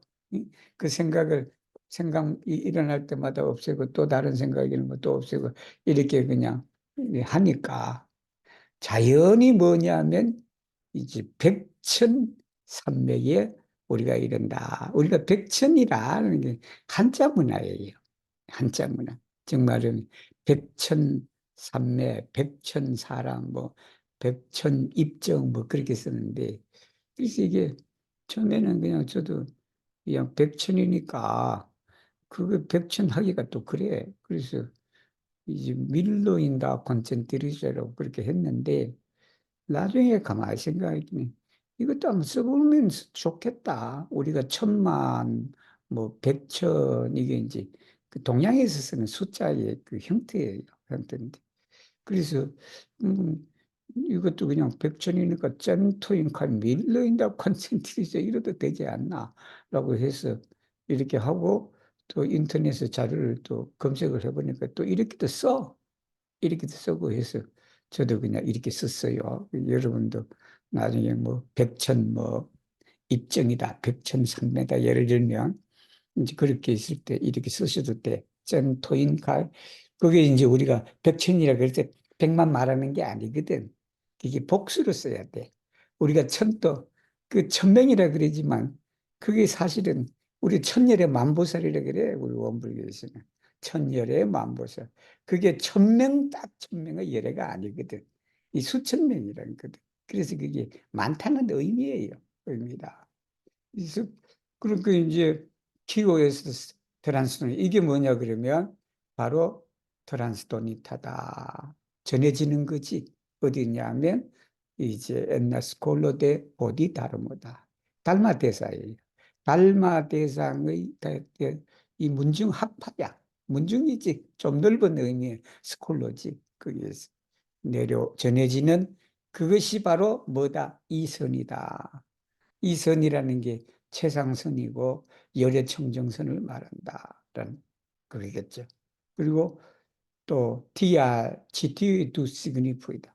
그 생각이 일어날 때마다 없애고 또 다른 생각이 일어나면 또 없애고 이렇게 그냥 하니까 자연이 뭐냐면 이제 백천산맥에 우리가 이른다. 우리가 백천이라는 게 한자 문화예요. 한자 문화. 정말은 백천산맥, 백천사람, 뭐 백천입정 뭐 그렇게 쓰는데 그래서 이게 처음에는 그냥 저도 그냥 백천이니까 그거 백천하기가 또 그래. 그래서 이제 밀로인다 콘센트리제라고 그렇게 했는데 나중에 가만히 생각했더니 이것도 한번 써보면 좋겠다. 우리가 천만, 뭐 백천 이게 이제 그 동양에서 쓰는 숫자의 그 형태예요. 형태인데. 그래서 이것도 그냥 백천이니까 짠토인칼 밀러인다 콘센트리제 이래도 되지 않나라고 해서 이렇게 하고 또 인터넷에 자료를 또 검색을 해보니까 또 이렇게도 써. 이렇게도 쓰고 해서 저도 그냥 이렇게 썼어요. 여러분도 나중에 뭐 백천 뭐 입정이다, 백천산매다 예를 들면 이제 그렇게 있을 때 이렇게 쓰셔도 돼. 전토인가 그게 이제 우리가 백천이라 그럴 때 백만 말하는 게 아니거든. 그게 복수로 써야 돼. 우리가 천도 그 천명이라 그러지만 그게 사실은 우리 천열의 만보살이라 그래. 우리 원불교에서는 천열의 만보살. 그게 천명 딱 천명의 열애가 아니거든. 이 수천 명이라는 거든. 그래서 그게 많다는 의미예요. 의미다. 그래서 그러니까 이제 키오에서 트란스토니 이게 뭐냐 그러면 바로 트란스토니타다 전해지는 거지. 어디냐면 이제 엔나스콜로 데 보디 다르모다 달마 대사예요. 달마 대상의 이 문중 합파야. 문중이지 좀 넓은 의미의 스콜로지. 거기에서 내려 전해지는 그것이 바로 뭐다 이선이다. 이선이라는 게 최상선이고 열애청정선을 말한다라는 그러겠죠. 그리고 또 TR, GT의 두 시그니프이다.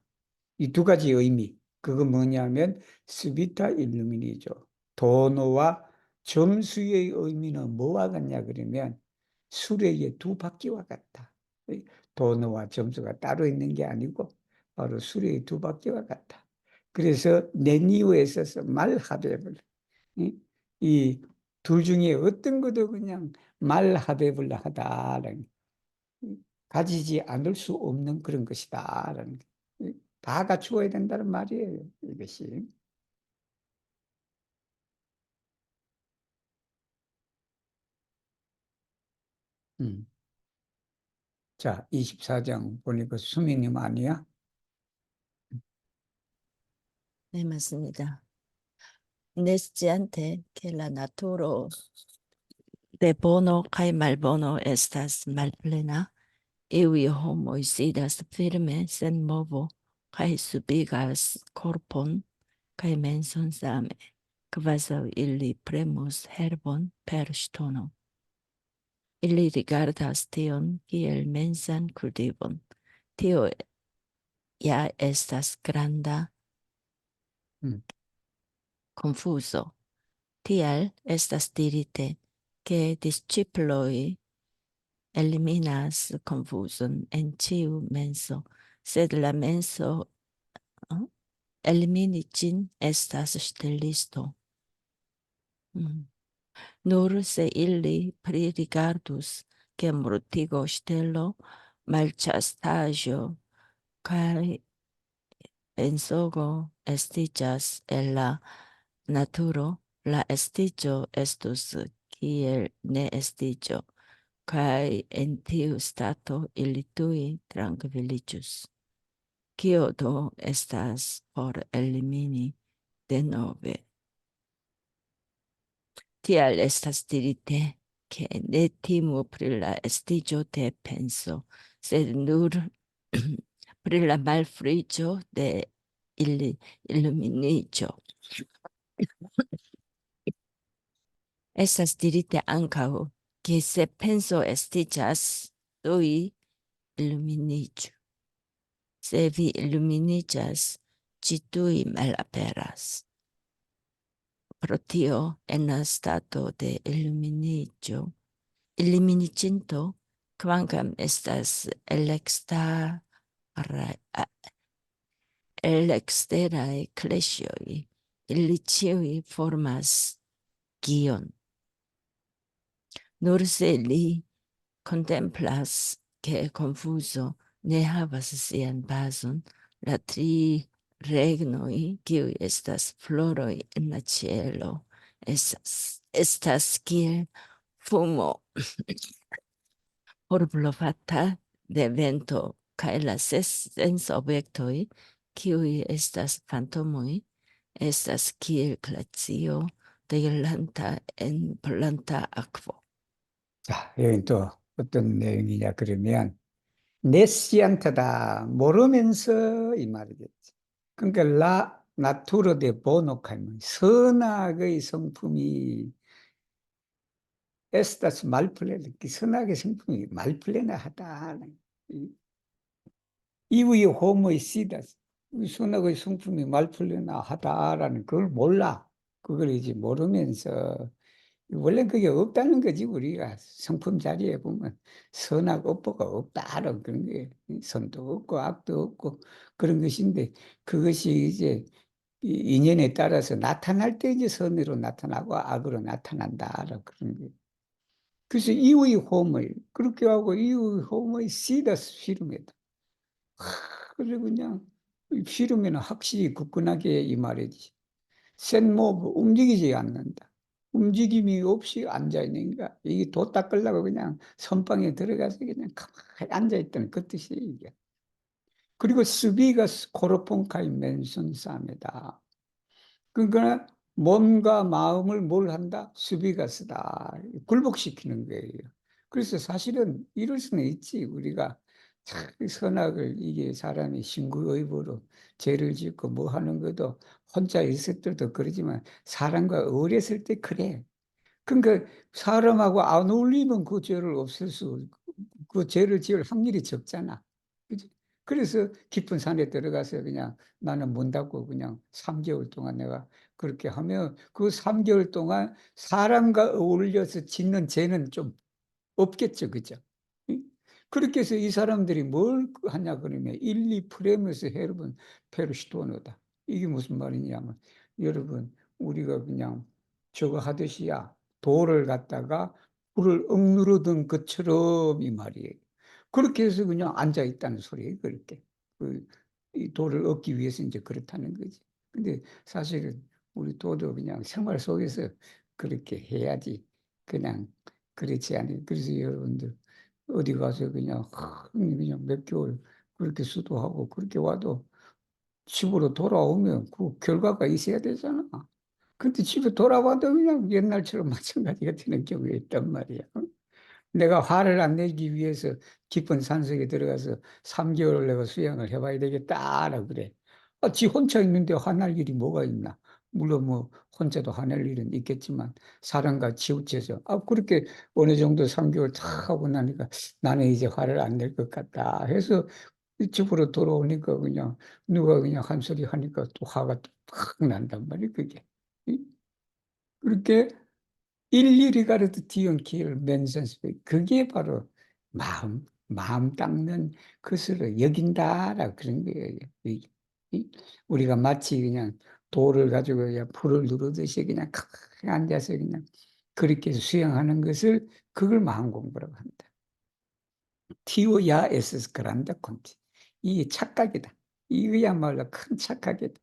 이 두 가지 의미. 그건 뭐냐면 스비타 일루미니죠. 도노와 점수의 의미는 뭐와 같냐 그러면 수레의 두 바퀴와 같다. 도노와 점수가 따로 있는 게 아니고 바로 수레의 두 바퀴와 같다. 그래서 네니오에 있어서 말하베를 이 둘 중에 어떤 것도 그냥 말하베블 하다라는 가지지 않을 수 없는 그런 것이다라는 다 갖추어야 된다는 말이에요. 이것이. 음. 자, 24장 보니까 수민님 아니야? 네, 맞습니다. Nesciente que la naturo de bono kai malbono estas malplena, iui homoi sidas firme sen movo, kai subigas corpon, kai menson same, quasi illi premus herbon per stono. Illi rigardas tion kiel mensan cultivon. Tio ja estas granda 음. confuso. Tial estas dirite que disciploi eliminas confuson en ciu menso, sed la menso elimini gin estas stelisto. Nur se illi pririgardus que mortigo stelo, malchastaggio, cae ensogo estigas el la naturo, la estigio estus kiel ne estigio, kai en tiu stato ili tui tranquilligius. Kio do estas por elimini de nove? Tial estas dirite che ne timu pri la estigio de penso, sed nur pri la malfrigio de illuminigio. Estas dirite ancao che se penso estigas, tui illuminigiu. Se vi illuminigas, ci tui malaperas. Pro tio, en la stato de illuminigio, illuminiginto, quancam estas electa Elexterae clesioi illicioi formas gion. Nur se li contemplas que confuso ne havas sian bazon, la tri regnoi, kiui estas floroi en la cielo, estas kiel fumo orblovata de vento, cae la sens objectoi, kiui estas fantomoi, estas kiel glacio de irlanta en planta aquo. 자, 여기 또 어떤 내용이냐 그러면 네시안타다 모르면서 이 말이겠지. 그러니까 나투르 데 보노카이면 선악의 성품이 에스타스 말플레나 선악의 성품이 말플레나 하다. 이의 호모의 시다스 선악의 성품이 말플레나 하다라는 그걸 몰라. 그걸 이제 모르면서 원래 그게 없다는 거지. 우리가 성품 자리에 보면 선악 업보가 없다는 그런 게 선도 없고 악도 없고 그런 것인데 그것이 이제 인연에 따라서 나타날 때 이제 선으로 나타나고 악으로 나타난다라고 그런 게. 그래서 이의 호물 그렇게 하고 이의 호물이 시다스 싫음이다. 그래서 그냥 싫으면 확실히 굳건하게 이 말이지. 센모브 움직이지 않는다. 움직임이 없이 앉아있는가. 이게 도 닦으려고 그냥 선방에 들어가서 그냥 가만히 앉아있다는 그 뜻이 이게. 그리고 수비가 코르폰카이 맨손싸움이다. 그러니까 몸과 마음을 뭘 한다? 수비가 쓰다. 굴복시키는 거예요. 그래서 사실은 이럴 수는 있지. 우리가 참 선악을 이게 사람이 신구의보로 죄를 짓고 뭐 하는 것도 혼자 있을 때도 그러지만 사람과 어렸을 때 그래. 그러니까 사람하고 안 어울리면 그 죄를 없앨 그 죄를 지을 확률이 적잖아. 그지? 그래서 깊은 산에 들어가서 그냥 나는 문 닫고 그냥 3개월 동안 내가 그렇게 하면 그 3개월 동안 사람과 어울려서 짓는 죄는 좀 없겠죠. 그죠? 응? 그렇게 해서 이 사람들이 뭘 하냐 그러면 1, 2프레임에서 여러분 페르시도노다. 이게 무슨 말이냐면 여러분 우리가 그냥 저거 하듯이야 돌을 갖다가 불을 억누르던 것처럼 이 말이에요. 그렇게 해서 그냥 앉아 있다는 소리예요. 그렇게 이 돌을 얻기 위해서 이제 그렇다는 거지. 근데 사실은 우리 도도 그냥 생활 속에서 그렇게 해야지 그냥 그렇지 않아요. 그래서 여러분들 어디 가서 그냥 몇 개월 그렇게 수도하고 그렇게 와도 집으로 돌아오면 그 결과가 있어야 되잖아. 근데 집에 돌아와도 그냥 옛날처럼 마찬가지가 되는 경우가 있단 말이야. 내가 화를 안 내기 위해서 깊은 산속에 들어가서 3개월 내가 수양을 해봐야 되겠다라고 그래. 지 혼자 있는데 화날 일이 뭐가 있나? 물론 뭐 혼자도 화낼 일은 있겠지만 사람과 치우쳐서 그렇게 어느 정도 3개월 다 하고 나니까 나는 이제 화를 안 낼 것 같다 해서 집으로 돌아오니까 그냥 누가 그냥 한 소리 하니까 또 화가 팍 난단 말이야 그게. 그렇게 일일이 가르도 디온키를 맨센스 그게 바로 마음 닦는 것으로 여긴다라고 그런 거예요. 우리가 마치 그냥 돌을 가지고 그냥 불을 누르듯이 그냥 가만히 앉아서 그냥 그렇게 수행하는 것을 그걸 마음 공부라고 한다. 티오야 에스스 그란다 콘티. 이게 착각이다. 이거야말로 큰 착각이다.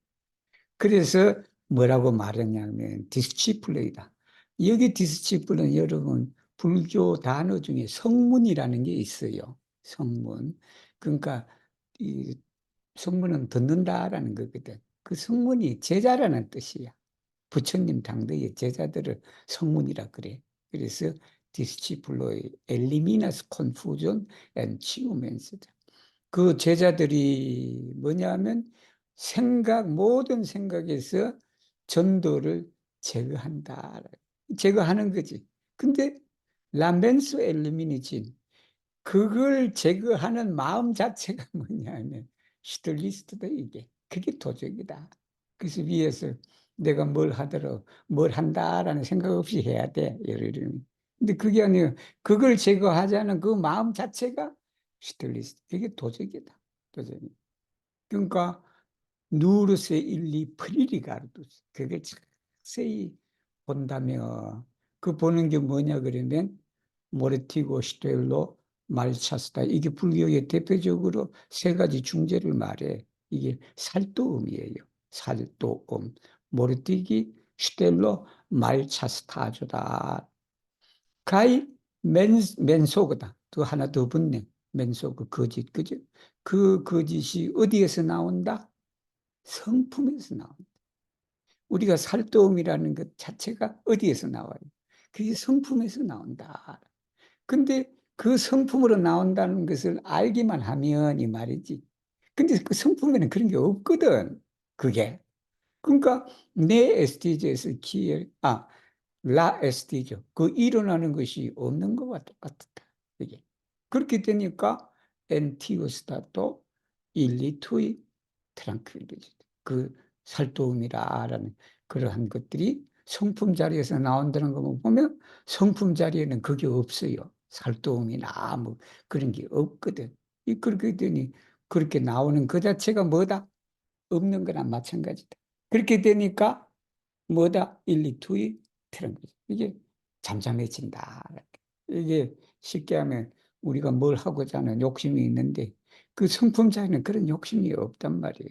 그래서 뭐라고 말했냐면 디스치플레이다. 여기 디스치플은 여러분 불교 단어 중에 성문이라는 게 있어요. 성문. 그러니까 이 성문은 듣는다라는 거거든. 그 성문이 제자라는 뜻이야. 부처님 당대의 제자들을 성문이라 그래. 그래서 디스치플로의 엘리미나스 컨푸전 앤 치우멘스다. 그 제자들이 뭐냐면 모든 생각에서 전도를 제거한다. 제거하는 거지. 근데 람벤스 엘리미니진 그걸 제거하는 마음 자체가 뭐냐면 슈들리스트다 이게. 그게 도적이다. 그래서 위에서 내가 뭘 하더라도 뭘 한다라는 생각 없이 해야 돼. 예를 들면. 근데 그게 아니에요. 그걸 제거하자는 그 마음 자체가 슈들리스트. 그게 도적이다. 그러니까 누르세 일리 프리리가르두스. 그걸 자세히 본다면 그 보는 게 뭐냐 그러면 모레티고 시텔로 말차스다. 이게 불교의 대표적으로 세 가지 중재를 말해. 이게 살도음이에요. 살도음. 모레티기 시텔로 말차스타조다. 가이 맨소그다. 또 하나 더 붙네. 맨소그 거짓. 그죠? 그 거짓이 어디에서 나온다? 성품에서 나온다. 우리가 살도움이라는 것 자체가 어디에서 나와요? 그게 성품에서 나온다. 근데 그 성품으로 나온다는 것을 알기만 하면 이 말이지. 근데 그 성품에는 그런 게 없거든. 그게. 그러니까 내 SDG에서 라 SD죠. 그 일어나는 것이 없는 것과 똑같다. 이게. 그렇게 되니까 엔티우스타도 일리투이 트랑크빌리지. 그 살도움이라는 그러한 것들이 성품 자리에서 나온다는 거 보면 성품 자리에는 그게 없어요. 살도움이나 뭐 그런 게 없거든. 그렇게 되니 그렇게 나오는 그 자체가 뭐다? 없는 거랑 마찬가지다. 그렇게 되니까 뭐다? 일리투이 트랑크빌리지. 이게 잠잠해진다. 이게 쉽게 하면 우리가 뭘 하고자 하는 욕심이 있는데 그 성품 자리는 그런 욕심이 없단 말이에요.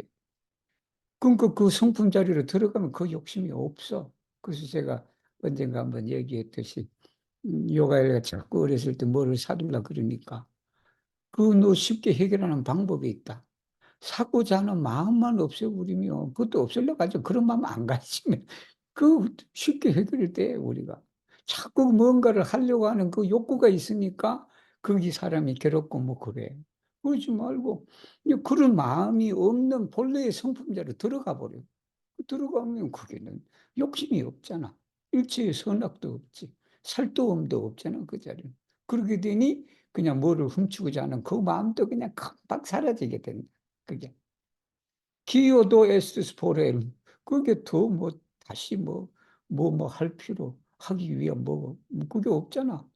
그러니까 그 성품 자리로 들어가면 그 욕심이 없어. 그래서 제가 언젠가 한번 얘기했듯이 요가엘가 자꾸 어렸을 때 뭐를 사둘라 그러니까 그 너 쉽게 해결하는 방법이 있다. 사고자 하는 마음만 없애버리면 그것도 없애려 가지고 그런 마음 안 가지면 그 쉽게 해결이 돼 우리가. 자꾸 뭔가를 하려고 하는 그 욕구가 있으니까 거기 사람이 괴롭고 뭐 그래. 그러지 말고 이제 그런 마음이 없는 본래의 성품자로 들어가 버려. 들어가면 그게는 욕심이 없잖아. 일체의 선악도 없지. 살도움도 없잖아, 그 자리는. 그렇게 되니 그냥 뭐를 훔치고자 하는 그 마음도 그냥 금방 사라지게 된다. 그게. 기여도 에스포레 그게 더 뭐 다시 뭐 할 필요 하기 위한 그게 없잖아.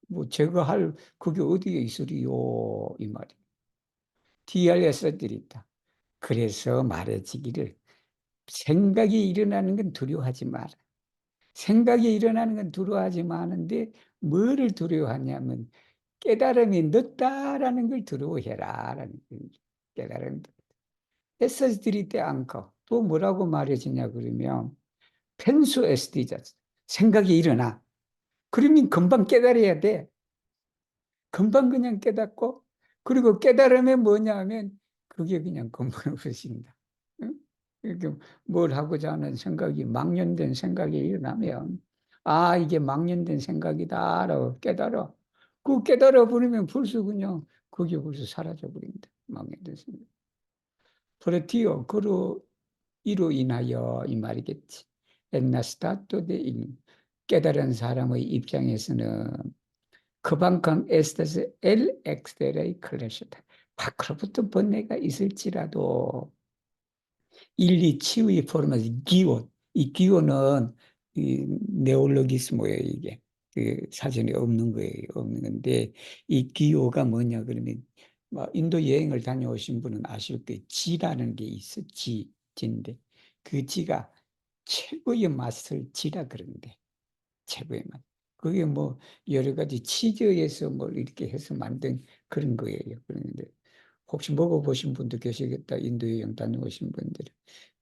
뭐 제거할 그게 어디에 있으리요 이 말이. DRS들이 있다. 그래서 말해지기를 생각이 일어나는 건 두려워하지 마라. 생각이 일어나는 건 두려워하지 마는데 뭐를 두려워하냐면 깨달음이 늦다라는 걸 두려워해라라는 거예요. 깨달음. SS들이 때 않고 또 뭐라고 말해지냐 그러면 펜수 SD자 생각이 일어나. 그러면 금방 깨달아야 돼. 금방 그냥 깨닫고 그리고 깨달음이 뭐냐 하면 그게 그냥 금방 없어진다. 응? 이렇게 뭘 하고자 하는 생각이 망연된 생각이 일어나면 이게 망연된 생각이다라고 깨달아. 그 깨달아 버리면 벌써 그냥 그게 벌써 사라져 버린다. 망연된 생각. 프레티오 그로 이로 인하여 이 말이겠지. 엔나스타토 데 깨달은 사람의 입장에서는 그만큼 에스테스 엘 엑스테레이 클래시다. 밖으로부터 번뇌가 있을지라도 일리 치유의 포럼에서 기원, 이 기원은 이 네올로기스모예요 이게. 그 사전에 없는 거예요. 없는 건데 이 기호가 뭐냐 그러면 인도 여행을 다녀오신 분은 아실 거예요. 지라는 게 있어. 지인데 그 지가 최고의 맛을 지라 그러는데 최고의 맛. 그게 뭐 여러 가지 치즈에서 뭘 이렇게 해서 만든 그런 거예요. 그런데 혹시 먹어보신 분도 계시겠다. 인도 여행 다녀오신 분들은.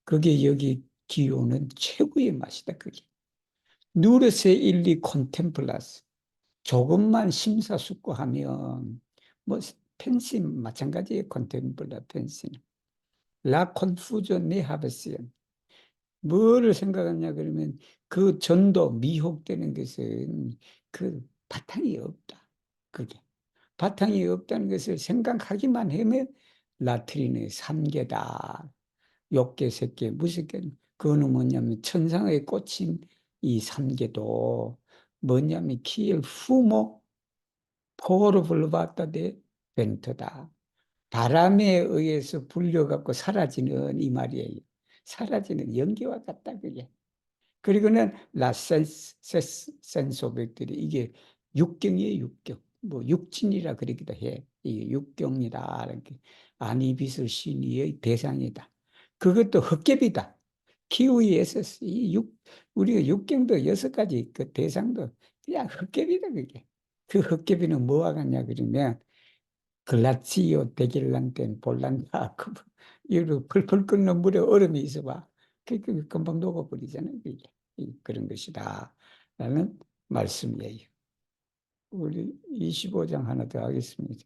그게 여기 기호는 최고의 맛이다. 그게. 누르세 일리 콘템플라스. 조금만 심사숙고하면 뭐 펜신 마찬가지의 콘템플라 펜신. 라 콘푸저 네하베시언. 뭐를 생각하냐 그러면 그 전도 미혹되는 것은 그 바탕이 없다. 그게 바탕이 없다는 것을 생각하기만 하면 라트린의 삼계다. 욕계, 색계, 무색계. 그거는 뭐냐면 천상에 꽂힌 이 삼계도 뭐냐면 키엘 후모 포로 불바다 데 벤터다. 바람에 의해서 불려갖고 사라지는 이 말이에요. 사라지는 연기와 같다 그게. 그리고는 센스 오백들이 이게 육경이에요, 육경. 뭐 육진이라 그러기도 해. 이 육경이다. 이렇게 아니비스 신의의 대상이다. 그것도 헛개비다. 키우이에서 우리가 육경도 6가지 그 대상도 그냥 헛개비다, 그게. 그 헛개비는 뭐와 같냐, 그러면 글라치오 데길란텐 볼란다. 이로 펄펄 끓는 물에 얼음이 있어봐. 그 금방 녹아버리잖아요. 그게 그런 것이다. 라는 말씀이에요. 우리 25장 하나 더 하겠습니다.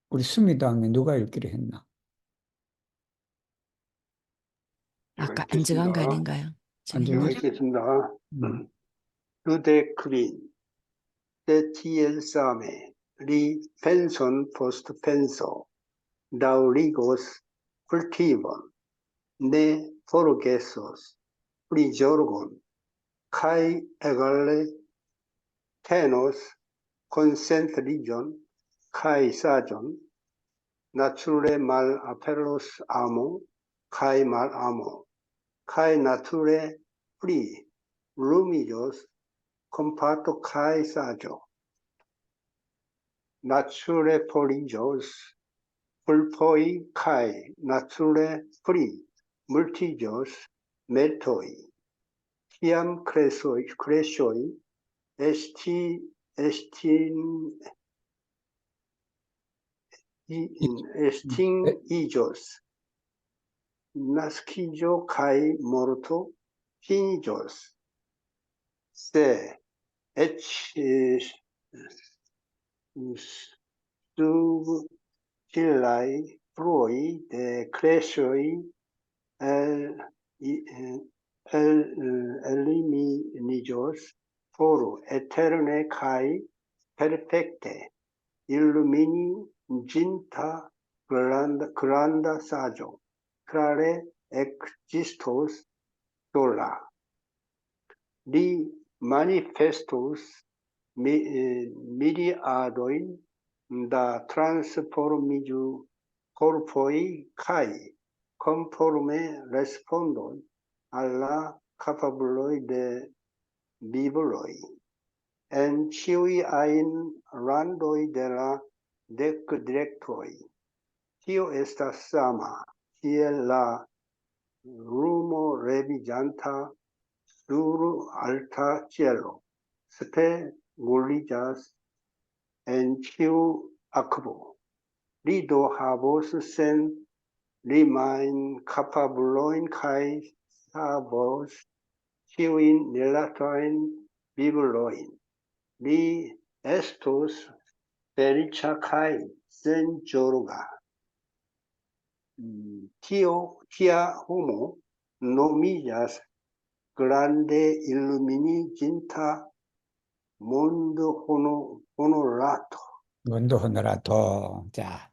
우리 수미당에 누가 읽기로 했나? 아까 읽겠습니다. 안정환 거 아닌가요? 안정환? 읽겠습니다. 음. 루데 크린, 데 티엘 사메, 리 펜손 포스트 펜소, 다우리고스 쿨티본, 네 포르게소스, 프리조르곤, 카이 에갈레 테노스, 콘센트리존, 카이 사존, 나출레 말 아펠로스 아모, 카이 말 아모, 카이 나투레 프리, 루미조스, 컴파토 카이 사조, 나출레 포리조스, 풀포이 카이, 나출레 프리, 물티조스, 메토이, 티암 크레쇼이, 에스틴 이조스, 나스키조 카이 모르토, 피니조스, 세, 에치, 수빌라이, 프로이, 데 크레쇼이, 엘리미니조스, 포로, 에테르네 카이, 페르펙테, 일루미니, 진타, 그란다 사조, 크라레, 엑지스토스, 돌라, 리 마니페스토스, 미리아도인, 다 트랜스포르미주 corpoi kai, conforme respondon alla capabuloi de bibuloi, en ciui ain randoi de la dec directoi. Tio estas sama, kiel la rumo revigianta sur alta cielo, spe guligas en ciu aquo. Li do havos sen limain capabuloin kai havos ciuin relatoin bibuloin. Li estus felicia kai sen jorga. Tia homo nomillas grande illuminigenta mondo honorato. 원도 호노라도. 자,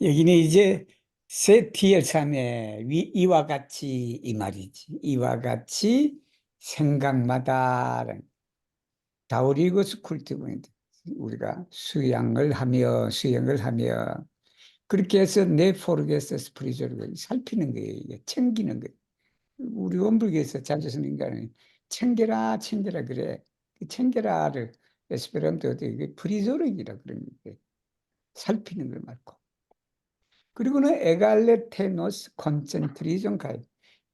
여기는 이제 세티엘산의 이와 같이 이 말이지. 이와 같이 생각마다 다우리고스 쿨티브인데 우리가 수양을 하며 그렇게 해서 내 포르게스 스프리저를 살피는 거예요. 이게 챙기는 거예요. 우리 원불교에서 자주 쓰는 거는 챙겨라 그래. 그 챙겨라를 에스페란토도 이게 프리조르기라 그러는 거예요. 살피는 걸 말고. 그리고는 에갈레테노스 콘센트리존 가이.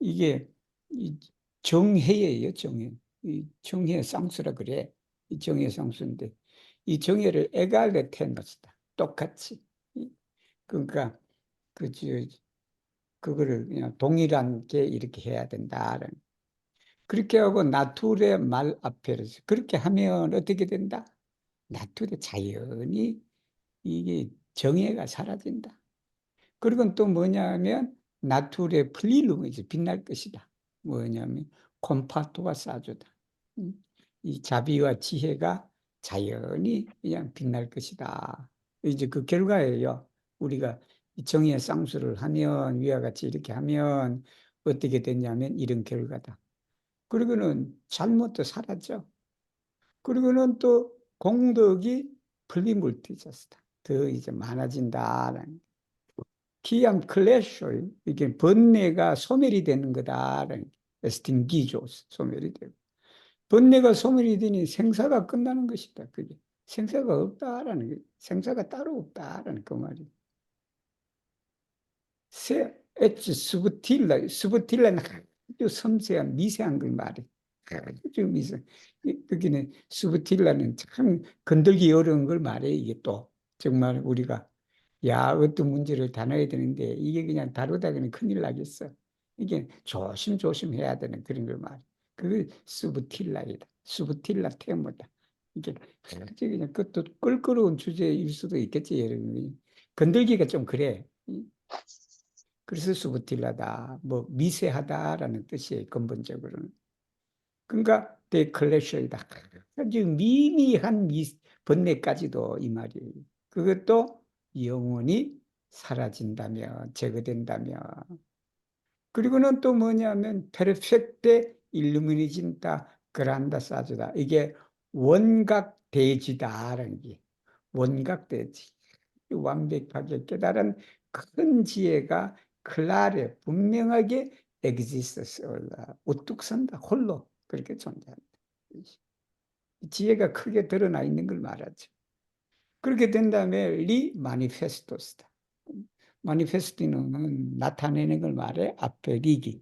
이게 이 정해예요, 정해. 이 정해 쌍수라 그래. 이 정해 쌍수인데 이 정해를 에갈레테노스다. 똑같이. 그러니까 그거를 그냥 동일한 게 이렇게 해야 된다는. 그렇게 하고 나투레 말 앞에서 그렇게 하면 어떻게 된다? 나투레 자연히 이게 정해가 사라진다. 그리고 또 뭐냐면 나투레 플리룸이지 빛날 것이다. 뭐냐면 콤파토가 사주다. 이 자비와 지혜가 자연히 그냥 빛날 것이다. 이제 그 결과예요. 우리가 이 정의의 쌍수를 하면 위와 같이 이렇게 하면 어떻게 되냐면 이런 결과다. 그리고는 잘못도 사라져. 그리고는 또 공덕이 플리물티저스다. 더 이제 많아진다라는. 기암 클래쇼 이게 번뇌가 소멸이 되는 거다라는. 에스팅기조 소멸이 되고. 번뇌가 소멸이 되니 생사가 끝나는 것이다. 그게 생사가 없다라는 게, 생사가 따로 없다라는 그 말이에요. 스부틸라는 아주 섬세한 미세한 걸 말해. 아주 미세. 거기는 스부틸라는 참 건들기 어려운 걸 말해. 이게 또 정말 우리가 어떤 문제를 다뤄야 되는데 이게 그냥 다루다 그냥 큰일 나겠어. 이게 조심조심 해야 되는 그런 걸 말해. 그게 스부틸라이다. 스부틸라 테모다. 이게 아주 그냥 그것도 껄끄러운 주제일 수도 있겠지, 여러분. 건들기가 좀 그래. 그래서 수부틸라다, 뭐 미세하다라는 뜻이에요, 근본적으로는. 그러니까 데클래셔이다. 아주 미미한 번뇌까지도 이 말이에요. 그것도 영원히 사라진다며, 제거된다며. 그리고는 또 뭐냐면 페르펙테 일루미니진다 그란다 사주다. 이게 원각대지다라는 게 원각대지. 완벽하게 깨달은 큰 지혜가 클라레 분명하게 exists 우뚝 선다 홀로 그렇게 존재한다. 지혜가 크게 드러나 있는 걸 말하죠. 그렇게 된 다음에 리 마니페스토스다. 마니페스티노는 나타내는 걸 말해. 앞에 리기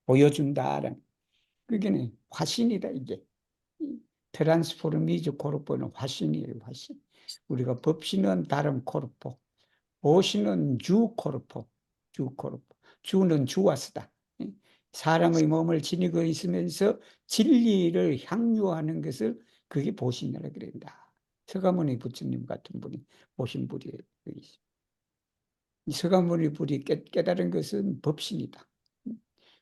보여준다라는. 그게 화신이다 이게. 트랜스포르미즈 코르포는 화신이에요, 화신. 우리가 법신은 다른 코르포. 보시는 주 코르포, 주 코르포. 주는 주와스다. 사람의 몸을 지니고 있으면서 진리를 향유하는 것을 그게 보신이라 그런다. 서가모니 부처님 같은 분이 보신 분이에요. 이 서가모니 불이 깨달은 것은 법신이다.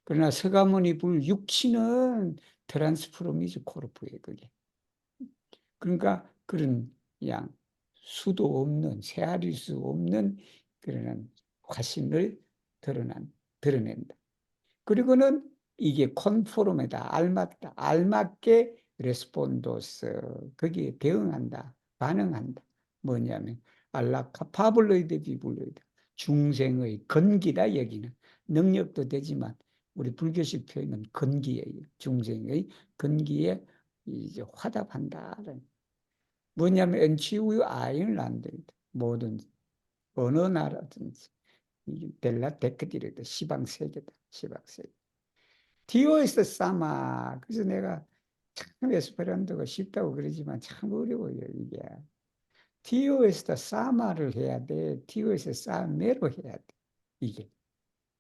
그러나 서가모니 불 육신은 트랜스포르미즈 코르포예요, 그게. 그러니까 그런 양 수도 없는 헤아릴 수 없는 그런 화신을 드러낸다. 그리고는 이게 컨포르메다, 알맞다, 알맞게 레스폰도스 거기에 대응한다, 반응한다. 뭐냐면 알라카파블로이드 비블로이드 중생의 건기다. 여기는 능력도 되지만 우리 불교식 표현은 건기예요. 중생의 건기에 이제 화답한다는. 뭐냐면 엔치우유 아일란드이다. 모든 어느 나라든지 델라 데크디르다. 시방세계다. 시방세계. 디오에스 사마. 그래서 내가 참 에스페란토가 쉽다고 그러지만 참 어려워요 이게. 디오에스 사마를 해야 돼. 디오에스 사메로 해야 돼. 이게.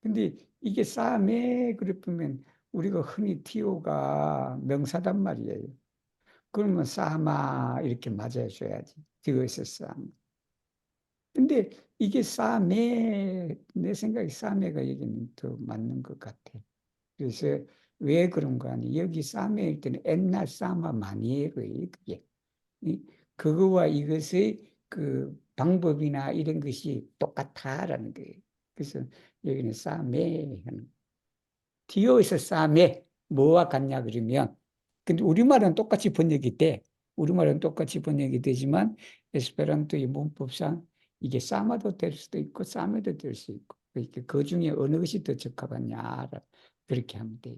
근데 이게 사메 그러면 우리가 흔히 티오가 명사단 말이에요. 그러면 사마 이렇게 맞아줘야지. 디오에스 사마. 근데 이게 사메, 내 생각에 사메가 여기는 더 맞는 것 같아. 그래서 왜 그런가 하니, 여기 사메일 때는 옛날 사마 마니에로예요, 그게. 그거와 이것의 그 방법이나 이런 것이 똑같다라는 거예요. 그래서 여기는 사메 하는. 디오에서 사메, 뭐와 같냐 그러면, 근데 우리말은 똑같이 번역이 돼. 우리말은 똑같이 번역이 되지만, 에스페란토의 문법상 이게 사마도 될 수도 있고, 사메도 될 수 있고, 그러니까 그 중에 어느 것이 더 적합하냐, 그렇게 하면 돼요.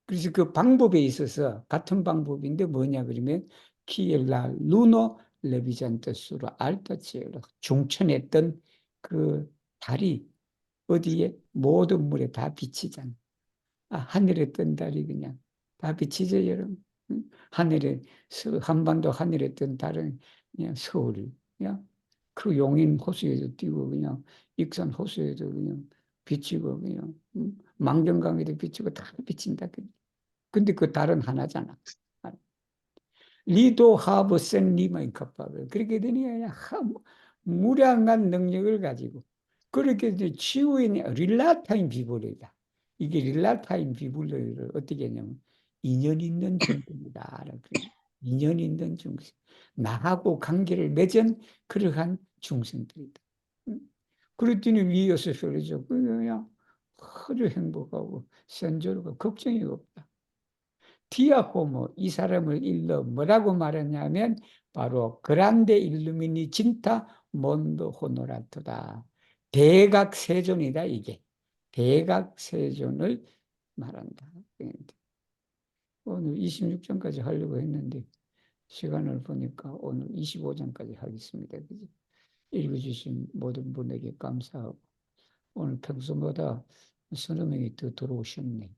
그래서 그 방법에 있어서 같은 방법인데 뭐냐 그러면, 키엘라 루노 레비잔트 수로 알타치엘로 중천했던 그 달이 어디에 모든 물에 다 비치잖아. 하늘에 뜬 달이 그냥 다 비치죠, 여러분. 하늘에, 한반도 하늘에 뜬 달은 그냥 서울, 그냥 그 용인 호수에도 뛰고, 그냥 익산 호수에도 그냥 비치고, 그냥 망경강에도 비치고 다 비친다. 근데 그 달은 하나잖아. 리도 하브 센 리마인카파를 그렇게 되니 그냥 무량한 능력을 가지고 그렇게 이제 치유인 릴라타임 비블레이다. 이게 릴라타임 비블레이를 어떻게 하냐면 인연 있는 중생이다. 인연 있는 중생. 나하고 관계를 맺은 그러한 중생들이다. 그랬더니 위에서 소리죠. 그냥 아주 행복하고 선조로고 걱정이 없다. 디아코모, 이 사람을 일러 뭐라고 말하냐면 바로 그란데 일루미니 진타 몬도 호노라토다. 대각세존이다 이게. 대각세존을 말한다. 오늘 26장까지 하려고 했는데 시간을 보니까 오늘 25장까지 하겠습니다. 그지? 읽어주신 모든 분에게 감사하고 오늘 평소보다 서너 명이 더 들어오셨네.